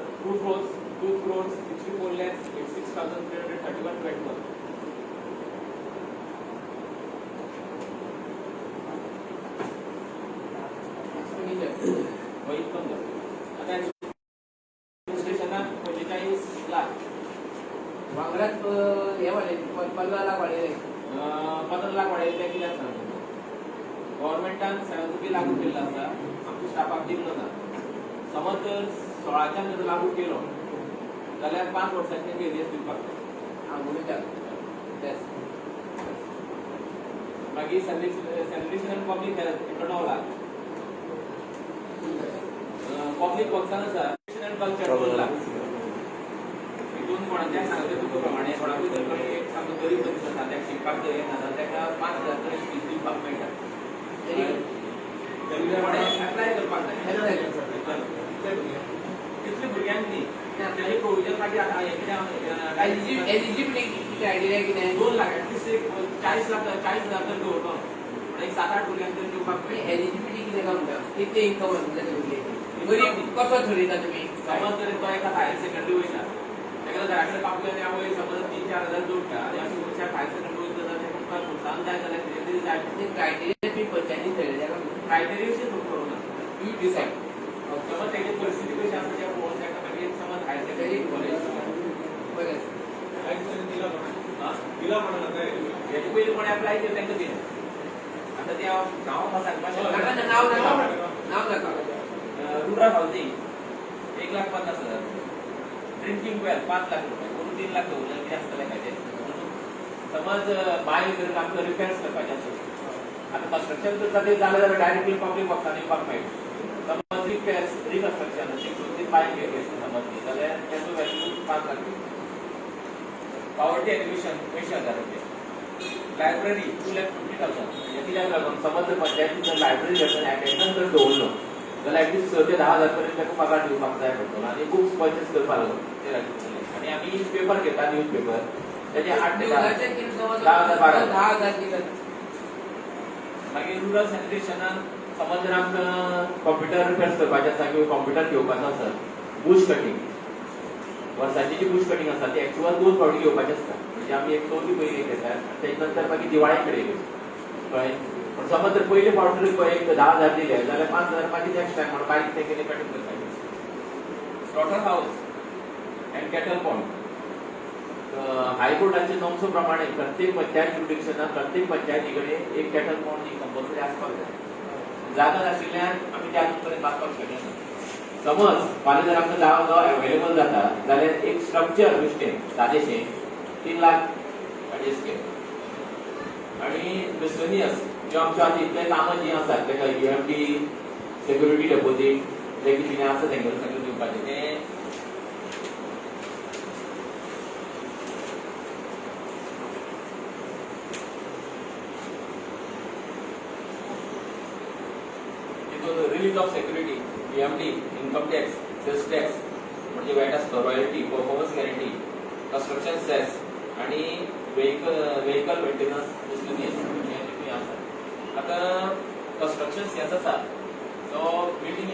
2 crores 64 lakhs 86,331.21 वैध कम जातो आता रजिस्ट्रेशनाक 45 लाख वांगड्यात हे वाडले 15 लाख वाडले 15 लाख वाडयले कित्याक सांगता गव्हर्नमेंटान 70 लागू केल्लो आसा आमच्या स्टाफाक दिल्लो ना समज जर 16च्यान जर लागू केलो जाल्यार 5 वर्सांचे एरियस दिवपाक जाय म्हणून मागीर सॅनिटेशन आनी पब्लीक हेल्थ 9 लाख पब्लीक वर्क्सान आसा एज्युकेशन एंड कल्चर 2 लाख हितून कोणाच्या सांगले तुका प्रमाणे कोणाकूय जर कोणी एक सामको गरीब मनीस आसा त्याक शिकपाक जर येना जाल्यार ताका 5,000 तरी फीस दिवपाक मेळटा तरी प्रमाणे अप्लाय करपाक जाय कितले भुरग्यांक न्ही तेजे प्रोविजन मागीर आतां हें कितें एलिजिबिलिटी किती आयडिया कितें 2 लाख एटलीस्ट एक 40,000 तर दवरतो एक 7-8 भुरग्यांक तरी दिवपाक मेळटा एलिजिबिलिटी कितें काय म्हणटा कितले इन्कम आसले तुमगे गरीब कसो ठरयता तुमी समज जर तो एका हायर सेकंडरी वयता तेका घरा कडेन बापूय आनी आवय समज 3-4,000 जोडटा आनी अशें वर्षाक हायर सेकंडरी वयता जाल्यार तेका तुका प्रोत्साहन जाय जाल्यार कितें तरी जाय क्रायटेरिया तुमी पंचायतीन ठरयले तेका क्रायटेरिया अशें करूं ना यू डिसायड समज तेजी परिस्थिती कशी आसा तें पळोवन तेका मागीर समज हायर सेकंडरी कॉलेज बरें हेजे पयलीं कोणी अप्लाय केलें तेंका दिलें आतां ते हांव म्हाका सांगपाक नाका शकना नाव नाका रुरल हावसिंग 1,50,000 ड्रिंकिंग वेल 5 लाख रुपये करून 3 लाख दवरले कितें आसतलें काय तें समज बाय जर आमकां रिपेअर्स करपाचें आसत आतां कन्स्ट्रक्शन करता तें जालें जाल्यार डायरेक्टली पब्लीक वर्क्सान येवपाक मेळटा समज रिपेअर्स रिकन्स्ट्रक्शन अशें बाय घेतलें समज न्ही जाल्यार तेचो वॅल्यू 5 लाख पॉवर्टी एलिवेशन 80,000 रुपये लायब्ररी 2,50,000 म्हणजे कित्याक लागून समज जर पंचायतीन जर लायब्ररी अटेंडन्स जर दवरलो जाल्यार एटलीस्ट 6 ते 10,000 पर्यंत ताका पगार दिवपाक जाय पडटलो आनी बुक्स परचेस करपाक लागून ते लागून आनी आमी न्यूज पेपर घेता न्यूज पेपर तेजे 8 ते 10,000 दितात मागीर रुरल सॅनिटेशनान समज जर आमकां कॉम्प्युटर रिपेअर्स करपाचें आसा किंवा कॉम्प्युटर घेवपाचो आसा बुश कटींग वर्साची जी बुश कटींग आसा ती एक्चुअल 2 फावटी घेवपाचें आसता म्हणजे आमी एक चवथी पयली घेतात तेजे नंतर मागीर दिवाळे कडेन कळ्ळें पण समज जर पयले फावटी एक 10,000 दिले जाल्यार 5,000 मागीर नेक्स्ट टायम म्हणून बारीक ते कितें कटींग करपाचें स्लॉटर हावस एंड कॅटल पॉइंट हायकोर्टाचे नॉर्म्स प्रमाणे प्रत्येक पंचायत ज्युरिडिक्शनात प्रत्येक पंचायती कडेन एक कॅटल पॉइंट ही कंपल्सरी आसपाक जाय जागा नाशिल्ल्यान आमी त्या पर्यंत बांदपाक शकना समज फाल्यां जर आमकां जागो अवेलेबल जाता जाल्यार एक स्ट्रक्चर बेश्टें सादेशें 3 लाख एडजस्ट केलें आनी मिसलेनियस ज्यो आमच्यो आतां इतले कामां जीं आसात तेका EMD सेक्युरिटी डेपोजीट जे कितें आसा तेंगे सगळें दिवपाचें तें release of security EMD income tax sales tax म्हणजे वॅट आसतो royalty performance guarantee construction cess आणि व्हेकल मेंटेनन्स मिसलेनियस हे कितें आसा आतां कन्स्ट्रक्शन सेस आसा तो बिल्डिंग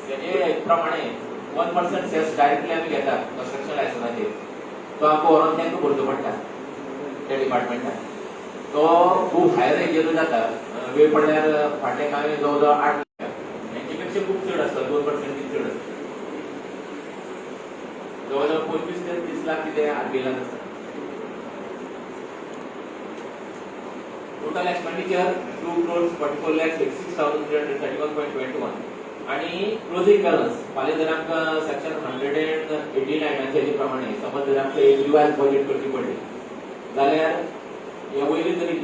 तेजे प्रमाणे 1% सेस डायरेक्टली आमी घेतात कन्स्ट्रक्शन लायसन्साचेर तो आमकां व्हरोन तेंका भरचो पडटा त्या डिपार्टमेंटान तो खूब हायर रेंजीर जाता वेळ पडल्यार फाटले कांय जवळ जवळ 8 लाख हेंचे पेक्षा खूब चड आसता 2% चड आसता जवळ जवळ 25 ते 30 लाख कितें आरबीएलान आसा. टोटल एक्सपेंडिचर 2 crores 44 lakhs 86,331.21 आणि क्लोजिंग बॅलन्स फाल्यां जर आमकां सेक्शन 189 चे प्रमाणे समज जर आमकां एक रिवायज बजेट करची पडली जाल्यार ह्या वयली तरी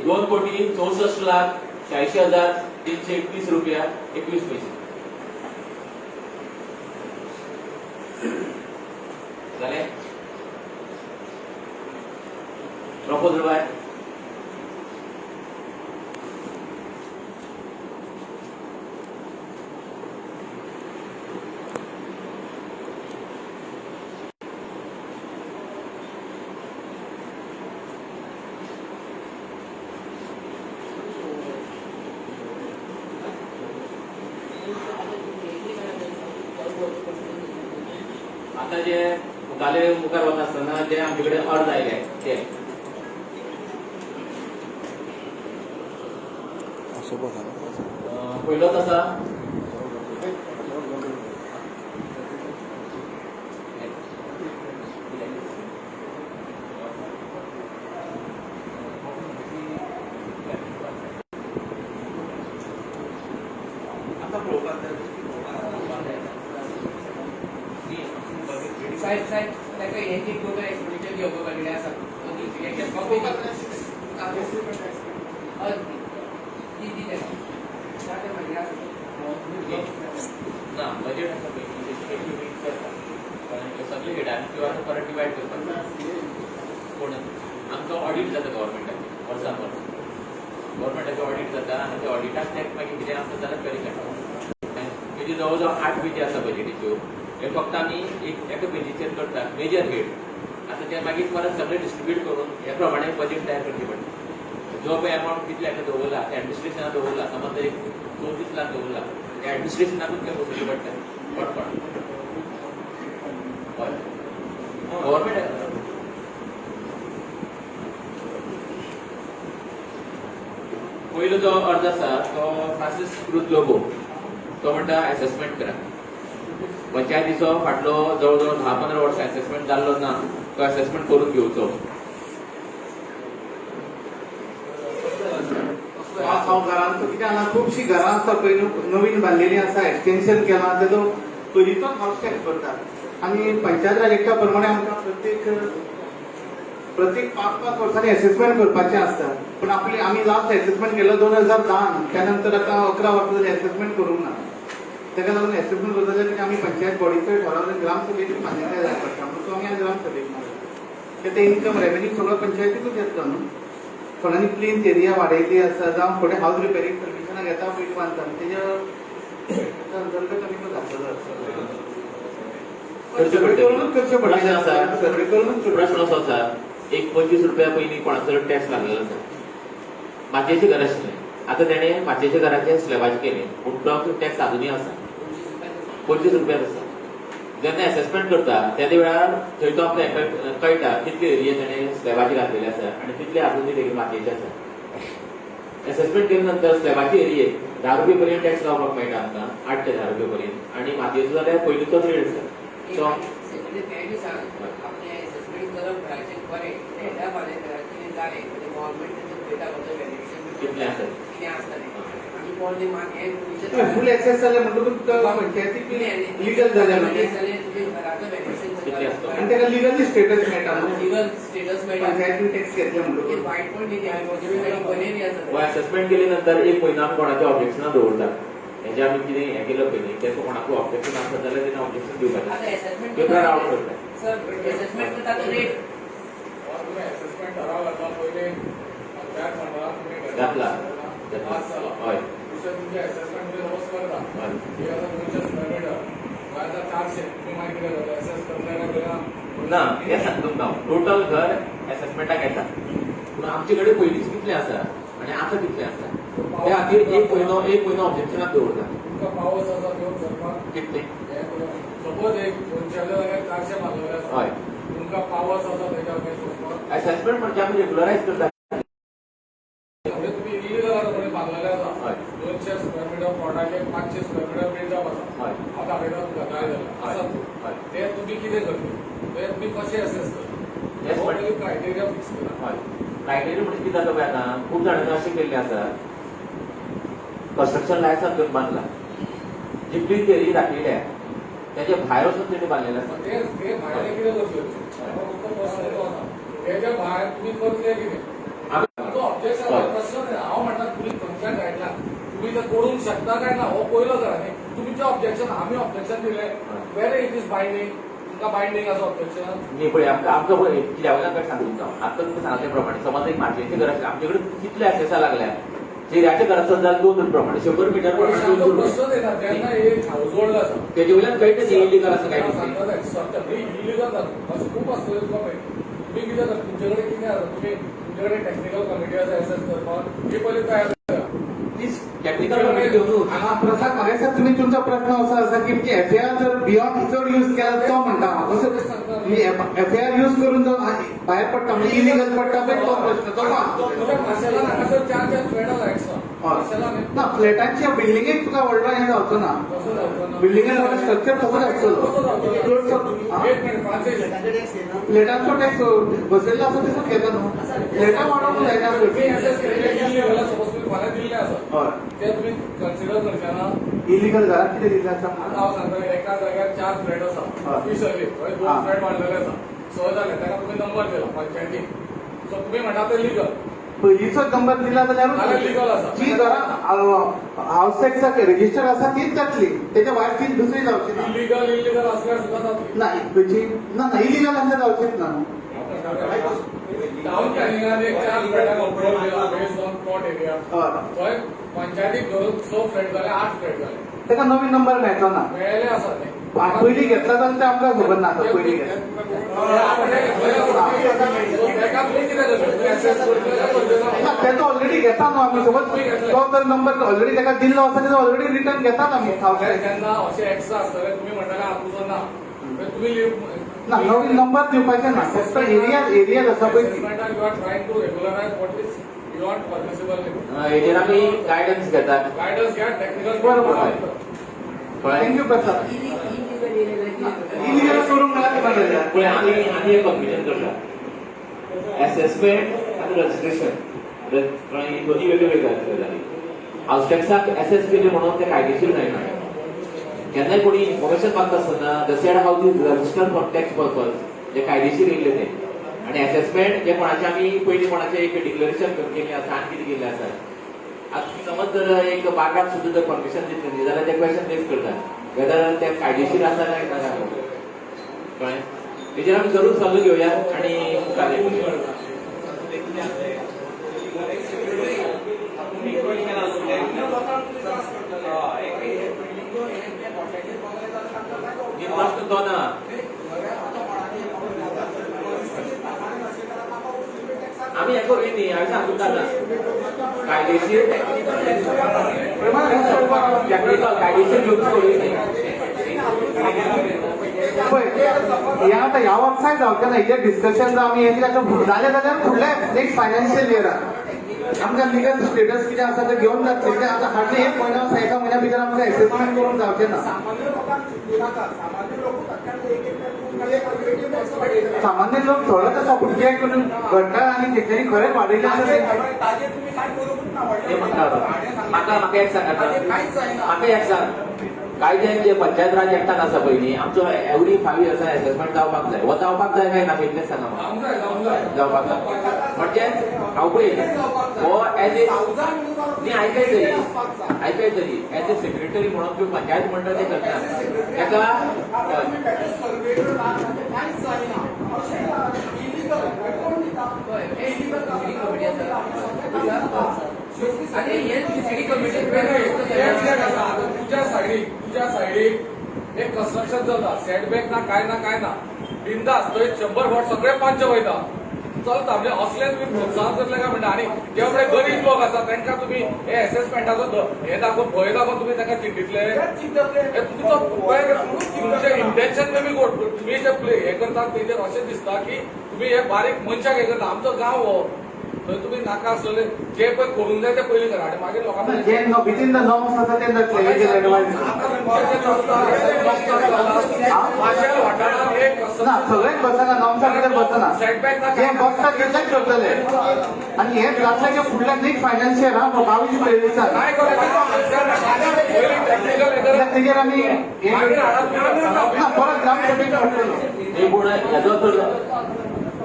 2,64,86,321 रुपया 21 पैसे जाले. प्रपोजल बाय आता जे मुखाले मुखार वता आसतना जे आमचे कडेन अर्ज आयले ते पयलोच आसा साहेब ताका हे ती टोटल एक्सपेंडिचर घेवपाक लागले आसा ती ना बजेट आसा पळय सगळे हेडान किंवा परत डिवायड करपाक पूण आमकां ऑडिट जाता गव्हर्मेंटाचें वर्सान वर्स गव्हर्मेंटाचें ऑडिट जाता आनी त्या ऑडिटाक ते मागीर कितें आसा जाल्यार करी काडटा. तेजी जवळ जवळ 8 पेजी आसा बजेटीच्यो. हे फक्त आमी एका पेजीचेर करता मेजर हेड. आतां ते मागीर परत सगळे डिस्ट्रिब्यूट करून ह्या प्रमाणे बजेट तयार करची पडटा. जो पळय अमावंट कितले हाका दवरला ते एडमिनिस्ट्रेशनाक दवरला समज जर 34 लाख दवरला त्या एडमिनिस्ट्रेशनाकूच ते वसूली पडटा पटपट. हय गव्हर्मेंट पयलो जो अर्ज आसा तो फ्रांसीस क्रूज लोबो तो म्हणटा असेसमेंट करा. पंचायतीचो फाटलो जवळ जवळ 10-15 वर्सां असेसमेंट जाल्लो ना तो असेसमेंट करून घेवचो. घरांचो कितें हांगा खुबशीं घरां आसा पळय नवीन बांदलेलीं आसा एक्सटेन्शन केलां तेजो पयलींचोच हावस टॅक्स भरता आनी पंचायत राज एक्टा प्रमाणे आमकां प्रत्येक 5-5 वर्सांनी असेसमेंट करपाचें आसता. पूण आपली आमी लास्ट असेसमेंट केलो 2010 त्या नंतर आतां 11 वर्सां जालीं असेसमेंट करूंक ना. ताका लागून असेसमेंट करता जाल्यार आमी पंचायत बॉडीचो ठराव ग्रामसभेक मान्यताय जाय पडटा म्हणून तो आमी आज ग्रामसभेक मारला. ते इन्कम रेव्हेन्यू सगळो पंचायतीकूच येता न्हू. कोणांनी प्लेन एरिया वाडयली आसा जावं थोडे हावस रिपेरींग परमिशनाक येता पयलीं बांदता तेज्या अंतर्गत आमी तो घातलेलो आसा. सगळे करूनच करचें पडटा. सगळे करूनच प्रश्न असो आसा एक 25 रुपया पयलीं कोणाचो टॅक्स लागलेलो आसा. मातयेचें घर आशिल्लें आतां तेणे मातयेच्या घराचे स्लॅबाचे केले पूण तो टॅक्स अजुनूय आसा 25 रुपया आसा. जेन्ना असेसमेंट करता त्या वेळार थंय तो आपल्या कळटा कितले एरिया ताणें स्लॅबाचे घातलेले आसा आनी तितले अजुनूय तेगे मातयेचे आसा. असेसमेंट केले नंतर स्लॅबाचे एरियेक 10 रुपये पर्यंत टॅक्स लावपाक मेळटा आमकां 8 ते 10 रुपये पर्यंत आनी मातयेचो जाल्यार पयलींचोच रेट आसा. सो कितले आसा फुल एक्सेस जाले म्हणटकूच पंचायतीक लिगल जाले म्हणजे कितले आसता आनी ताका लिगली स्टेटस मेळटा न्हू. लीगल स्टेटस मेळटा पंचायतीन टॅक्स घेतले म्हणटकूच वायट पण कितें बरें आसा. हो असेसमेंट केले नंतर एक महिना आमी कोणाचे ऑब्जेक्शनां दवरतात. हेजे आमी कितें हें केलं पयलीं तेका कोणाकू ऑब्जेक्शन आसत जाल्यार तेणें ऑब्जेक्शन दिवपाचें पेपरार आउट करता. सर असेसमेंट करता तो रेट असेसमेंट ठराव घातला पयलीं पंचायत मंडळाक तुमी घातला हय तुमचे असेसमेंट रोज करता हय हे आतां तुमचे स्क्वेअर मिटर गोंयाचा 400 तुमी मागीर कितें करता असेस करता काय ना हें सांगता तुमकां टोटल घर असेसमेंटाक येता पूण आमचे कडेन पयलींच कितले आसा आनी आतां कितले आसा त्या खातीर एक म्हयनो ऑब्जेक्शनाक दवरता. तुमकां पावस आसा घेवन करपाक कितले सपोज एक 200 जाग्यार 400 बांदलेले आसा हय तुमकां पावस आसा तेच्या वयर सोडपाक असेसमेंट म्हणजे आमी रेग्युलरायज करता. तुमी इलिगल आसा थोडे बांदलेले आसा हय 200 स्क्वेअर मीटर प्लॉटाचे 500 स्क्वेअर मीटर बिल्डअप आसा हय हांव दाखयता तुका जाय जाल्यार आसा हय ते तुम्ही कितें करता ते तुम्ही कशें असेस Yes, करता but- क्रायटेरिया फिक्स करा हय क्रायटेरिया म्हणजे कितें जाता पळय आतां खूब जाणांनी अशें केल्लें आसा कंस्ट्रक्शन लायसन्स घेवन बांदला जितली थेरी दाखयल्या त्याच्या भायर वचून तेणी बांदलेलें आसा ते भायले कितें करतले फक्त प्रश्न तो आसा तेच्या भायर तुम्ही करतले कितें आमी- तो ऑब्जेक्शन हय. प्रश्न नाही हांव म्हणटा तुम्ही खंयच्यान घडला तुम्ही ते करूंक शकता काय ना हो पयलो करा न्ही तुमचें ऑब्जेक्शन आमी ऑब्जेक्शन दिलें वेर इट इज बायंडींग तुमकां बायंडींग आसा ऑब्जेक्शन न्ही पळय आमकां पळय कित्या वयल्यान काय सांगता तुमकां आतां तुमकां सांगले प्रमाणे समज एक मातयेचें घर आसलें आमचे कडेन कितले ऍसेसा लागल्या चिऱ्याचें घर आसत जाल्यार 2 प्रमाणे 100 मिटर प्रमाणे 2 प्रश्न येता तेन्ना एक हाऊस होल्ड आसा तेजे वयल्यान कळटा न्ही इलिगल आसा काय न्ही इलिगल जाता अशें खूप आसतलें तुका माहिती तुम्ही कितें करता तुमचे कडेन कितें आसा तुमी तुमचे कडेन टॅक्निकल कमिटी आसा एसेस करपाक ती पयलीं तयार करा प्लीज टेक्निकल कमिटी घेवन हा प्रसाद मागेसर तुम्ही तुमचा प्रश्न असा असा की एफआयआर जर बियॉन्ड चड यूज केला तो म्हणटा हांव कसं एफआयआर यूज करून जो भायर पडटा म्हणजे इलिगल पडटा पळय तो प्रश्न तो तुमच्या माशेलान हांगासर 4 फ्लॅट आसा एक्स्ट्रा माशेलान ना फ्लॅटांच्या बिल्डिंगेक तुका व्हडलो हे जावचो ना कसो जावचो ना बिल्डिंगेक व्हडलो स्ट्रक्चर कसो कसो जावचो जावचो एक मिनिट फ्रांसीस फ्लॅटांचो टॅक्स बसयल्लो आसा तसोच घेता न्हू फ्लॅटां वाडोवंक जायना तुम्ही एसेस केले इलिगल सपोज तुम्ही फाल्यां दिल्ले आसा हय ते तुम्ही कन्सिडर करचे ना इलिगल घरात कितें दिलें आसा आता हांव सांगता एका जाग्यार 4 फ्लॅट आसा हय. ऑफिशियली थंय 2 हा. फ्लॅट वाडलेले आसा 6 जाले ताका तुम्ही नंबर दिला पंचायतीक सो तुम्ही म्हणटा ते लिगल पयलींचो नंबर दिला जाल्यार जाल्यार लिगल आसा जी घरां हाऊस टॅक्साक रजिस्टर आसा तीच जातली तेच्या भायर ती दुसरी जावची ना इलिगल असल्यार सुद्धा जातली ना खंयची ना ना इलिगल आसल्यार जावचीच ना न्हू टाउन प्लॅनिंगान एक 4 फ्लॅटाक अप्रूवल दिला बेस्ड ऑन प्लॉट एरिया हय थंय पंचायतीक धरून 6 फ्लॅट जाले 8 फ्लॅट जाले तेका नवीन नंबर मेळचो ना मेळ्ळे आसा ते पयलीं घेतला जाल्यार ते आमकां खबर ना तो पयलीं घेतला ताका तुम्ही कितें करता एसेस करतले ना तेजो ऑलरेडी घेता न्हू आमी समज तो जर नंबर ऑलरेडी ताका दिल्लो आसा तेजो ऑलरेडी रिटर्न घेतात आमी हाऊस टॅक्स तेन्ना अशें एक्स्ट्रा आसतले तुम्ही म्हणटाले हातूचो ना तुम्ही ना नवीन नंबर दिवपाचे ना फक्त एरिया आसा पळय ती. You are trying to regularise what is beyond permissible limit हेजेर आमी गायडन्स घेतात गायडन्स घ्या टेक्निकल बरोबर हय. कळ्ळें? थँक्यू प्रसाद इलिगल करूंक मेळना पळय आमी एक कंप्लेन करता असेसमेंट आनी रजिस्ट्रेशन ही दोन्ही वेगवेगळ्यो गजाली हाऊस टॅक्साक एसेस केले म्हणून ते कायदेशीर जायना केन्नाय कोणी इन्फॉर्मेशन मागता आसतना the sed house is registered for tax purpose जे कायदेशीर येयले ते आणि असेसमेंट जे कोणाचे आमी पयलीं कोणाचे एक डिक्लेरेशन केल्लें आसा आनी कितें केल्लें आसा आतां समज जर एक बागाक सुद्दां जर परमिशन दितलें न्ही जाल्यार ते क्वेश्चन रेज करतात वेदर ते कायदेशीर आसा काय ना कळ्ळें हेजेर आमी जरूर सल्लो घेवया आनी मुखार प्रश्न तो ना आमी हें करूं न्ही हांवें सांगूंक ना कायदेशीर टेक्निकल कायदेशीर यूज करूं न्ही पळय हे आतां ह्या वर्साय जावचें ना हेजेर डिस्कशन आमी हें जालें जाल्यार फुडल्या नेक्स्ट फायनान्शियल इयराक आमकां लिगल स्टेटस कितें आसा तें घेवन जातलें कित्याक आतां हार्डली एक म्हयनो आसा एका म्हयन्या भितर आमकां एसेसमेंट करून जावचें ना सामान्य लोक थोडोच आसा पूण जे करून घडटा आनी तेंच्यांनी खरेंच वाडयलें आसा ते म्हणटा म्हाका एक सांगात म्हाका एक सांग कायद्यान जे पंचायत राज एक्टान आसा पळय न्ही आमचो एवरी 5 इयर्सा एसेसमेंट जावपाक जाय हो जावपाक जाय काय ना इतलेंच सांगा म्हाका जावपाक जाय म्हणजे हांव पळय हो एज ए न्ही आयकय तरी एज ए सेक्रेटरी म्हणून तूं पंचायत मंडळ तें करता तेका आणि हे सिटी कमिटी तुझ्या सायडीक एक कन्स्ट्रक्शन जाता सेटबॅक ना काय ना बिंदास थंय 100 फॉट सगळे पंच वयता चलता म्हणजे असले तुम्ही प्रोत्साहन करतले काय म्हणटा आणि जे आपले गरीब लोक आसा तांकां तुम्ही हे असेसमेंटाचो हे दाखोवन भंय दाखोवन तुम्ही तांकां चिड्डितले हे तुमचो तुमचे इंटेन्शन कमी तुम्ही जे हे करतात तेजेर अशें दिसता की तुम्ही हे बारीक मनशाक हे करता आमचो गांव हो थंय तुमी नाका आसलेले जे पळय करूंक जाय ते पयलीं करा आनी मागीर लोकांना जे विथिन द नॉर्म्स आसा ते जातले माशेल वाठारात एक ना सगळेच बसना नॉर्म्सा भितर बसना जे बसता तेच करतले आणि हे जातले की फुडल्या नीट फायनान्शियल हा 22-23 काय तेजेर आमी ना परत ग्राम सभेक करतले हे पूण हेजो तर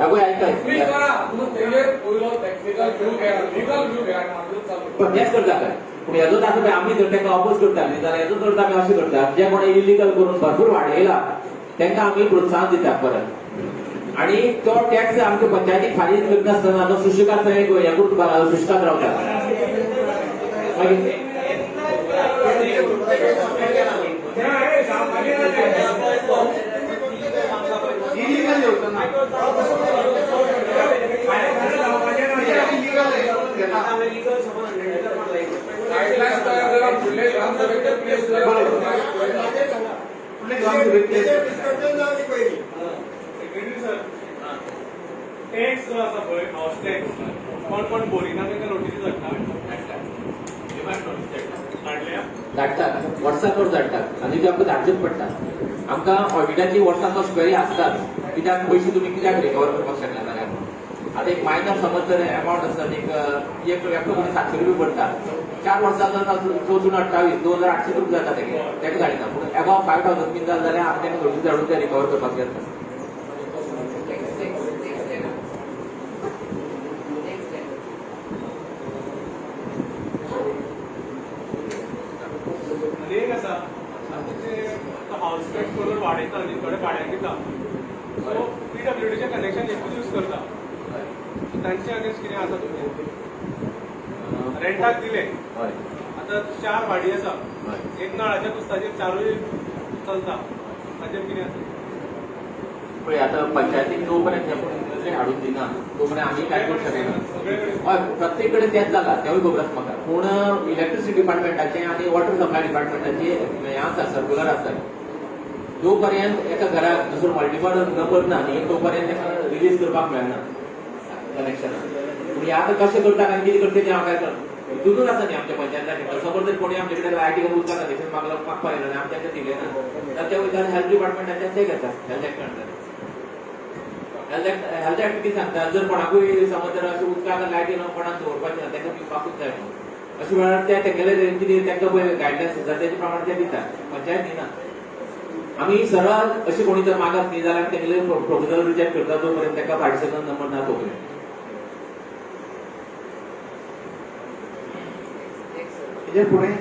पळय आयकाय तेच करता काय पूण हेजो आतां पळय आमी जर ताका ऑपोज करता न्ही जाल्यार हेजो तर आमी अशें करता जे कोणी इलिगल करून भरपूर वाडयला तांकां आमी प्रोत्साहन दिता परत आणि तो टॅक्स आमच्या पंचायतीक फारीक करनासतना तो सुशेगाद थंय हे करून सुशेगाद रावता मागीर इलिगल होतं ना गाईडलाईन्स तयार करा फुडले ग्रामसभेचे प्लेस टॅक्स जो आसा पळय हाऊस टॅक्स कोण बोरिना तांकां नोटीस धाडल्या धाडटात व्हॉट्सॲपवर धाडटात आनी ते आमकां धाडचेच पडटा आमकां ऑडिटाची व्हॉट्सॲप क्वेरी आसतात कित्याक पयशे तुमी कित्याक रिकवर करपाक शकना जाल्यार आतां एक मायनर समज जर अमावंट आसत एक एकटो कोणी 700 रुपया भरता 4 वर्सां जर 2028 2800 रुपया जाता तेका धाडिना पूण अबाव 5000 बीन जालें जाल्यार आमी तेका नोटीस धाडून ते रिकवर करपाक शकता आनी एक आसा हाऊस टॅक्स बरोबर वाडयता आनी थोडे भाड्याक दिता सो PWDचें कनेक्शन एकूच यूज करता तांचे अगेन्स्ट कितें आसा तुमचें रेंटाक दिले हय आतां 4 भाडी आसा हय एक नळाच्या पुस्ताचेर 4य चलता ताचेर कितें आसा पळय आतां पंचायतीक जो पर्यंत दुसरे हाडून दिना तो पर्यंत आमी काय करूंक शकना हय प्रत्येक कडेन तेंच जाला तेवूय खबर आसा म्हाका पूण इलेक्ट्रिसिटी डिपार्टमेंटाचे आनी वॉटर सप्लाय डिपार्टमेंटाचे हे आसा सर्क्युलर आसा जो पर्यंत एका घराक दुसरो मल्टिपल नंबर ना न्ही तो पर्यंत तेका रिलीज करपाक मेळना कनेक्शन पूण हे आतां कशें करता आनी कितें करता तें हांव काय करता हितूनच आसा न्ही आमच्या पंचायताक समज जर कोणी आमचे कडेन लायटी उदका कनेक्शन मागपाक येना आनी आमी तांकां दिलें ना जाल्यार ते वयल्यान हेल्थ डिपार्टमेंटाच्यान ते घेता health act under health act कितें सांगता जर कोणाकूय समज जर अशें उदकाक लायटी न कोणाक दवरपाचें ना ताका पिवपाकूच जाय म्हणून अशें वेळार ते तेगेले कितें तांकां पळय गायडलायन्स आसा तेजे प्रमाणे ते दिता पंचायत दिना आमी सरळ अशें कोणी जर मागत न्ही जाल्यार तेगेले प्रोपोजल रिजेक्ट करता तो पर्यंत ताका पार्टिसिपल नंबर ना तो पर्यंत हेजे फुडें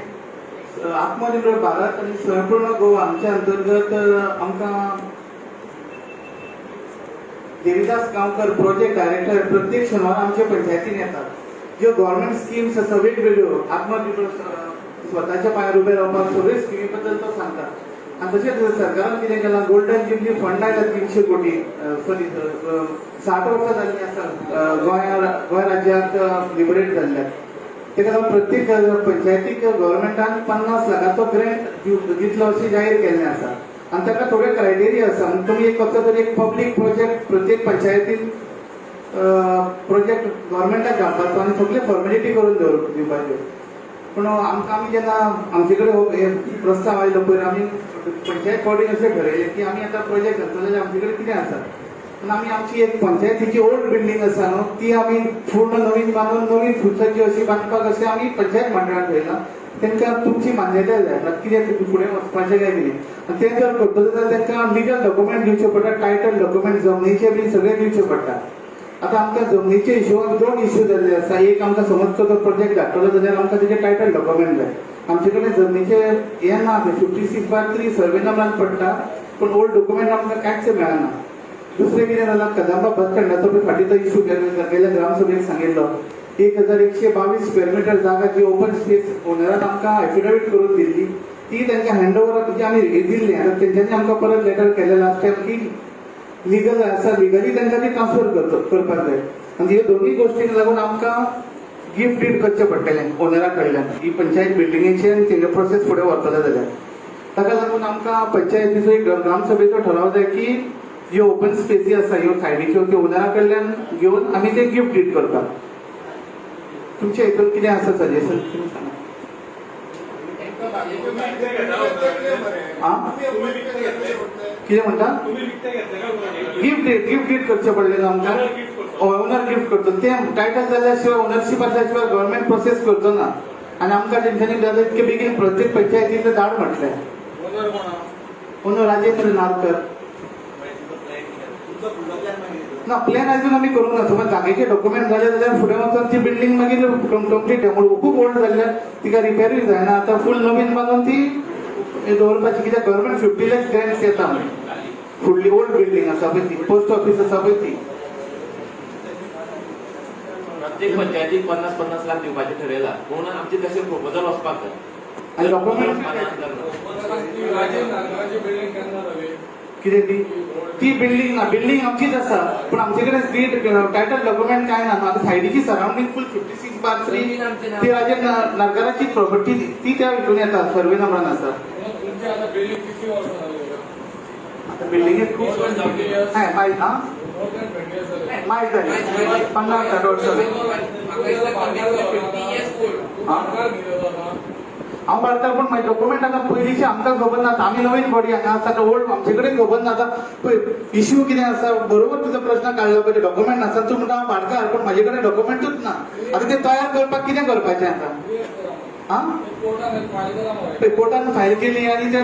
आत्मनिर्भर भारत आणि स्वयंपूर्ण गोवा हांच्या अंतर्गत आमकां देविदास गांवकर प्रोजेक्ट डायरेक्टर प्रत्येक शेनवारा आमच्या पंचायतीन येतात ज्यो गव्हर्नमेंट स्किम्स आसा वेगवेगळ्यो आत्मनिर्भर स्वताच्या पांयार उबे रावपाक सगळ्यो स्किमी बद्दल तो सांगता आनी तशेंच सरकारान कितें केलां गोल्डन जुबली फंड आयला 300 कोटी सॉरी 60 वर्सां जाल्लीं आसा गोंय राज्याक लिबरेट जाल्ल्याक तेका लागून प्रत्येक पंचायतीक गव्हर्नमेंटान 50 लाखाचो ग्रँट दितलो अशें जाहीर केल्लें आसा आनी ताका थोडे क्रायटेरिया आसा तुमी एक कसलो तरी एक पब्लीक प्रोजेक्ट प्रत्येक पंचायतीन प्रोजेक्ट गव्हर्नमेंटाक घालपाचो आनी सगळे फॉर्मेलिटी करून दिवपाच्यो पूण आमी जेन्ना आमचे कडेन प्रस्ताव आयलो पयर आमी पंचायत बॉडीन अशें ठरयलें की आमी आतां प्रोजेक्ट घालतले जाल्यार आमचे कडेन कितें आसा पूण आमी आमची एक पंचायतीची ओल्ड बिल्डींग आसा न्हू ती आमी पूर्ण नवीन बांदून नवीन सुसज्ज अशी बांदपाक अशें आमी पंचायत मंडळान ठरयलां तांकां तुमची मान्यताय जाय कितें फुडें वचपाचें काय कितें आनी तें जर करतलो जाल्यार तांकां लिगल डॉक्युमेंट दिवचे पडटा टायटल डॉक्युमेंट जमनीचे बी सगळे दिवचे पडटा आतां आमकां जमनीचे हिशोबान 2 इश्यू जाल्ले आसा एक आमकां समज तो प्रोजेक्ट धाडटलो जाल्यार आमकां तेजे टायटल डॉक्युमेंट जाय आमचे कडेन जमनीचे हें ना 56/3 सर्वे नंबरान पडटा पूण ओल्ड डॉक्युमेंट आमकां कांयच मेळना दुसरें कितें जालां कदंबा बस स्टँडाचो बी फाटीं तो इश्यू गेल्या ग्रामसभेक सांगिल्लो 1122 स्क्वेअर मिटर जागा जी ओपन स्पेस ओनरान आमकां एफिडेविट करून दिल्ली ती तांकां हँडओवर जी आमी दिल्ली आतां तेंच्यांनी आमकां परत लेटर केलें लास्ट टायम की लिगल आसा लिगली तांकां ती ट्रान्सफर करपाक जाय आनी ह्यो दोनूय गोश्टींक लागून आमकां गिफ्ट डीड करचें पडटलें ओनरा कडल्यान ही पंचायत बिल्डिंगेची आनी तेजे प्रोसेस फुडें व्हरतले जाल्यार ताका लागून आमकां पंचायतीचो एक ग्रामसभेचो ठराव जाय की ज्यो ओपन स्पेसी आसा ह्यो सायडीच्यो त्यो ओनरा कडल्यान घेवन आमी ते गिफ्ट डीड करतात तुमच्या हितून कितें आसा सजेशन तुमी सांगा. आ? कितें म्हणटा तुम्ही विकते घेतले का गिफ्ट डीड करचे पडले ना आमकां. ओनर गिफ्ट करतो ते टायटल जाल्या शिवाय ओनरशिप आसल्या शिवाय गव्हर्नमेंट प्रोसेस करतो ना. आणि आमकां टेन्शन जालें इतके बेगीन प्रत्येक पंचायतींतले धाड म्हटलें. ओनर कोणा ओनर राजेंद्र नारकर. तुमचा फुडलो प्लॅन मागीर ना प्लॅन अजून आमी करूंक ना. समज जागेचे डॉक्युमेंट जाले जाल्यार फुडें वचून ती बिल्डींग मागीर कंप्लीट खूब ओल्ड जाल्ल्यार तिका रिपेरूय जायना. आतां फूल नवीन बांदून ती दवरपाची कित्याक गव्हर्नमेंट 50 lakhs ग्रँट्स येता. फुडली ओल्ड बिल्डींग आसा पळय ती पोस्ट ऑफिस आसा पळय ती. प्रत्येक पंचायतीक 50-50 लाख दिवपाचे ठरयला. पूण आमचे तशें प्रपोजल वचपाक जाय. आणि डॉक्युमेंट राजेंद्र नारकाराची बिल्डिंग केन्ना जाली कितें ती बिल्डींग ना. बिल्डींग आमचीच आसा पूण आमचे कडेन टायटल डॉक्युमेंट काय ना. आतां सायडीची सरावंडींग फूल 56/3 ती राजेंद्र नारकाराची प्रॉपर्टी ती त्या हितून येता सर्वे नंबरान आसा. तुमची आता बिल्डिंग किती वर्सां जाली आता बिल्डींगेक खूब हय माहीत हा मोर दॅन 20 years जाली माहीत जाली 50 वर्सां जाली. हांव भारता पूण मागीर डॉक्युमेंट आतां पयलींचे आमकां खबर ना. आमी नवीन बॉडी हांगा आसा तो ओल्ड आमचे कडेन खबर ना. आतां पळय इश्यू कितें आसा बरोबर तुजो प्रश्न काडला पळय डॉक्युमेंट आसा. तूं म्हणटा हांव भाडकार पूण म्हाजे कडेन डॉक्युमेंटूच ना. आतां ते तयार करपाक कितें करपाचें आतां. हा कोर्टान फायल केला मरे कोर्टान फायल केली आनी ते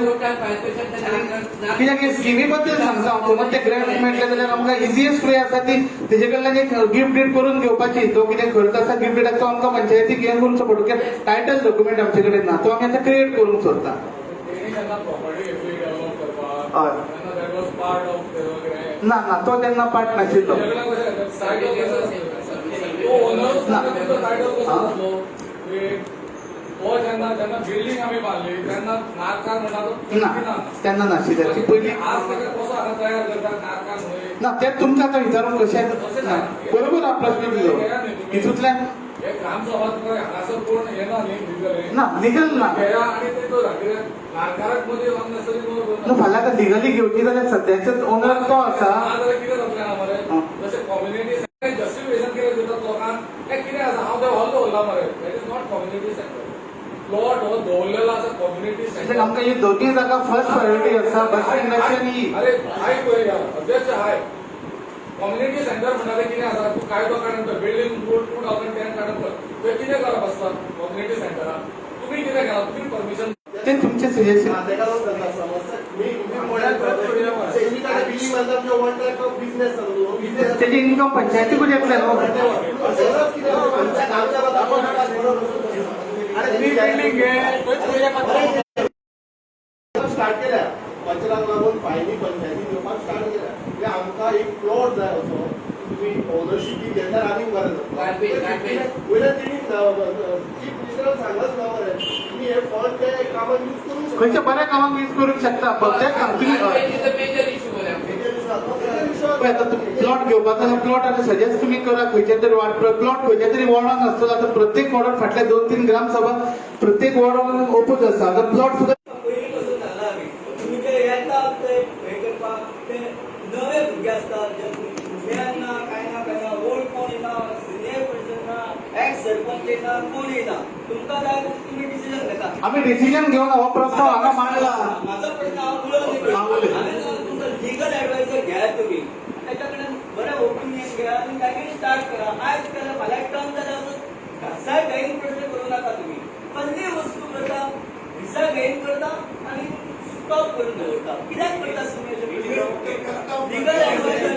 कित्याक हे स्किमी बद्दल सांगता हांव. समज ते ग्रँट मेळटले जाल्यार आमकां इजियस्ट वे आसा ती तेजे कडल्यान एक गिफ्ट डीड करून घेवपाची. तो कितें खर्च आसा गिफ्ट डीडाक तो आमकां पंचायतीक हें करूंचो पडटलो. टायटल डॉक्युमेंट आमचे कडेन ना. तो आमी आतां क्रिएट करूंक सोदता. तेणी जेन्ना प्रॉपर्टी घेतली डेव्हलप करपाक हय. तेन्ना that was part of Grant ना ना तो तेन्ना पार्ट नाशिल्लो. तो जेन्ना बिल्डींग आमी बांदली तेन्ना नारकार म्हणटा तो ना तेन्ना नाशिल्ले. ती पयलीं आज ताका कसो आतां तयार करता नारकार न्हय ना तें तुमकां आतां विचारून कशें ना बरोबर हा प्रश्न तुजो हितूंतल्यान हे ग्रामसभा तुका हांगासर कोण येना न्ही भितर ना लिगल ना. घेया आनी ते तो कित्याक नारकाराक मदीं अननेसरी नो फाल्यां आतां लिगली घेवची जाल्यार सद्याचो ओनर तो आसा. नाजाल्यार कितें जातलें ना मरे जशें कम्युनिटी जस्टिफिकेशन कितें दितात लोकांक हें कितें आसा हांव ते हॉल दवरला मरे that is not community centre. Plot हो दवरलेलो आसा कम्युनिटी सेंटर. आमकां ही दोनूय जागा फर्स्ट प्रायोरिटी आसा बस स्टँडाची आनी ही. अरे हाय पळय अध्यक्ष हाय कम्युनिटी सेंटर म्हणटाले कितें आसा तूं कायदो काडून पळय बिल्डींग 2010 काडून पळय तुवें कितें करप आसता कम्युनिटी सेंटराक तुमी कितें केलां तुमी परमिशन ते तुमचे सजेशन. तेजे इन्कम पंचायतीकूच येतले न्हू. बिल्डींग घे स्टार्ट केल्या पंचायताक लागून फायनी पंचायती घेवपाक स्टार्ट केल्या. म्हणजे आमकां एक प्लॉट जाय असो तुमी ओनरशीप घेतल्यार आनीक बरें जाता. वयल्यान तेणी चीफ मिनिस्टरान सांगलाच ना मरे तुमी हे फंड ते कामाक यूज करूंक शकता. खंयच्या बऱ्या कामाक यूज करूंक शकता. प्रत्येक पळय आतां प्लॉट घेवपाक जाल्यार प्लॉट आतां सजेस्ट तुमी करा खंयच्या तरी वार्ड प्लॉट खंयच्या तरी वॉर्डान आसतो. आतां प्रत्येक वॉर्डान फाटल्या 2-3 ग्रामसभा प्रत्येक वॉर्डान ओपूच आसा. आतां प्लॉट सुद्दां पयलीं पासून सांगला आमी तुमी ते येतात ते हे करपाक ते नवे भुरगे आसतात जे भुरग्यांक ना काय ना ओल्ड कोण येना सिनियर पर्सन ना एक्स सरपंच येना कोण येना तुमकां जाय तुमी डिसिजन घेता. आमी डिसिजन घेवन हो प्रस्ताव हांगा मांडला. माझा प्रश्न हांव उलोवन हांवें तुमचो लिगल एडवायजर घ्या तुम्ही त्याच्या कडेन बरें ओपिनियन घ्या आनी काय स्टार्ट करा. आयज केल्यार फाल्यां टर्म जाल्यार असो घासाय घाईन प्रश्न करूं नाका तुमी. कसली वस्तू करता दिसा घाईन करता आनी स्टॉप करून दवरता. कित्याक करता तुमी लिगल एडवायजर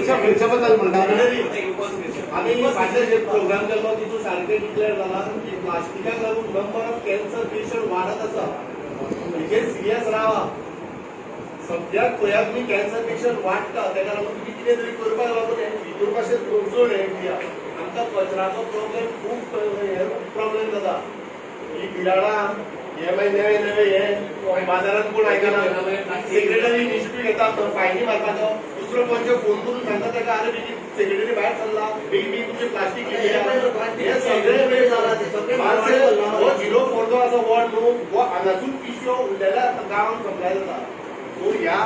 खंयच्या बद्दल म्हणटा आम्ही फाटले प्रोग्राम केलो तितून सारकें डिक्लेअर जाला की प्लास्टिकाक लागून नंबर ऑफ कॅन्सर पेशंट वाडत आसा. हेजेर सिरियस रावा. सद्याक पळया तुमी कॅन्सर पेशंट वाडटा तेका लागून तुमी कितें तरी करपाक लागून भितर कशें चड हें दिया. आमकां कचराचो प्रॉब्लेम खूब प्रॉब्लेम जाता. ही बिडाळां हे मागीर नवे हे बाजारांत कोण आयकना. सेक्रेटरी डिस्प्यूट घेता फायनी मारपाचो दुसरो पंच फोन करून सांगता त्याला अरे बेगी सेक्रेटरी बाहेर चालला बेगी तुमचे प्लास्टिक हे सगळे वेळ झाला मार्सेल हो झिरो फोडतो असं वॉर्ड न्हू हो हांगासून पिशव्यो उरलेल्या गांवांत सप्लाय जाता सो ह्या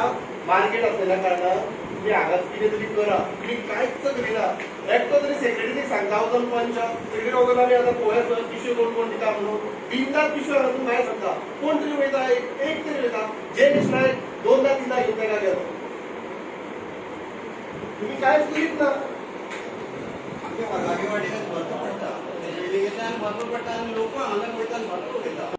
मार्केट असलेल्या कारणान तुम्ही हांगा कितें तरी करा तुम्ही कांयच करिना एकटो तरी सेक्रेटरीक सांगता वचून पंच सेक्रेटरी वचून आमी आतां पळोवया पिशव्यो कोण दिता म्हणून बिनदास पिशव्यो हांगासून भायर सांगता कोण तरी वयता एक तरी वयता जे दिसता दोनदा तिनदा येवन तेका गेलो तुम्ही कांयच करीत ना आमच्या वर्गाची वाटेन भरपूर पडटा भरपूर पडटा आनी लोक हांगा पडटा भरपूर वयता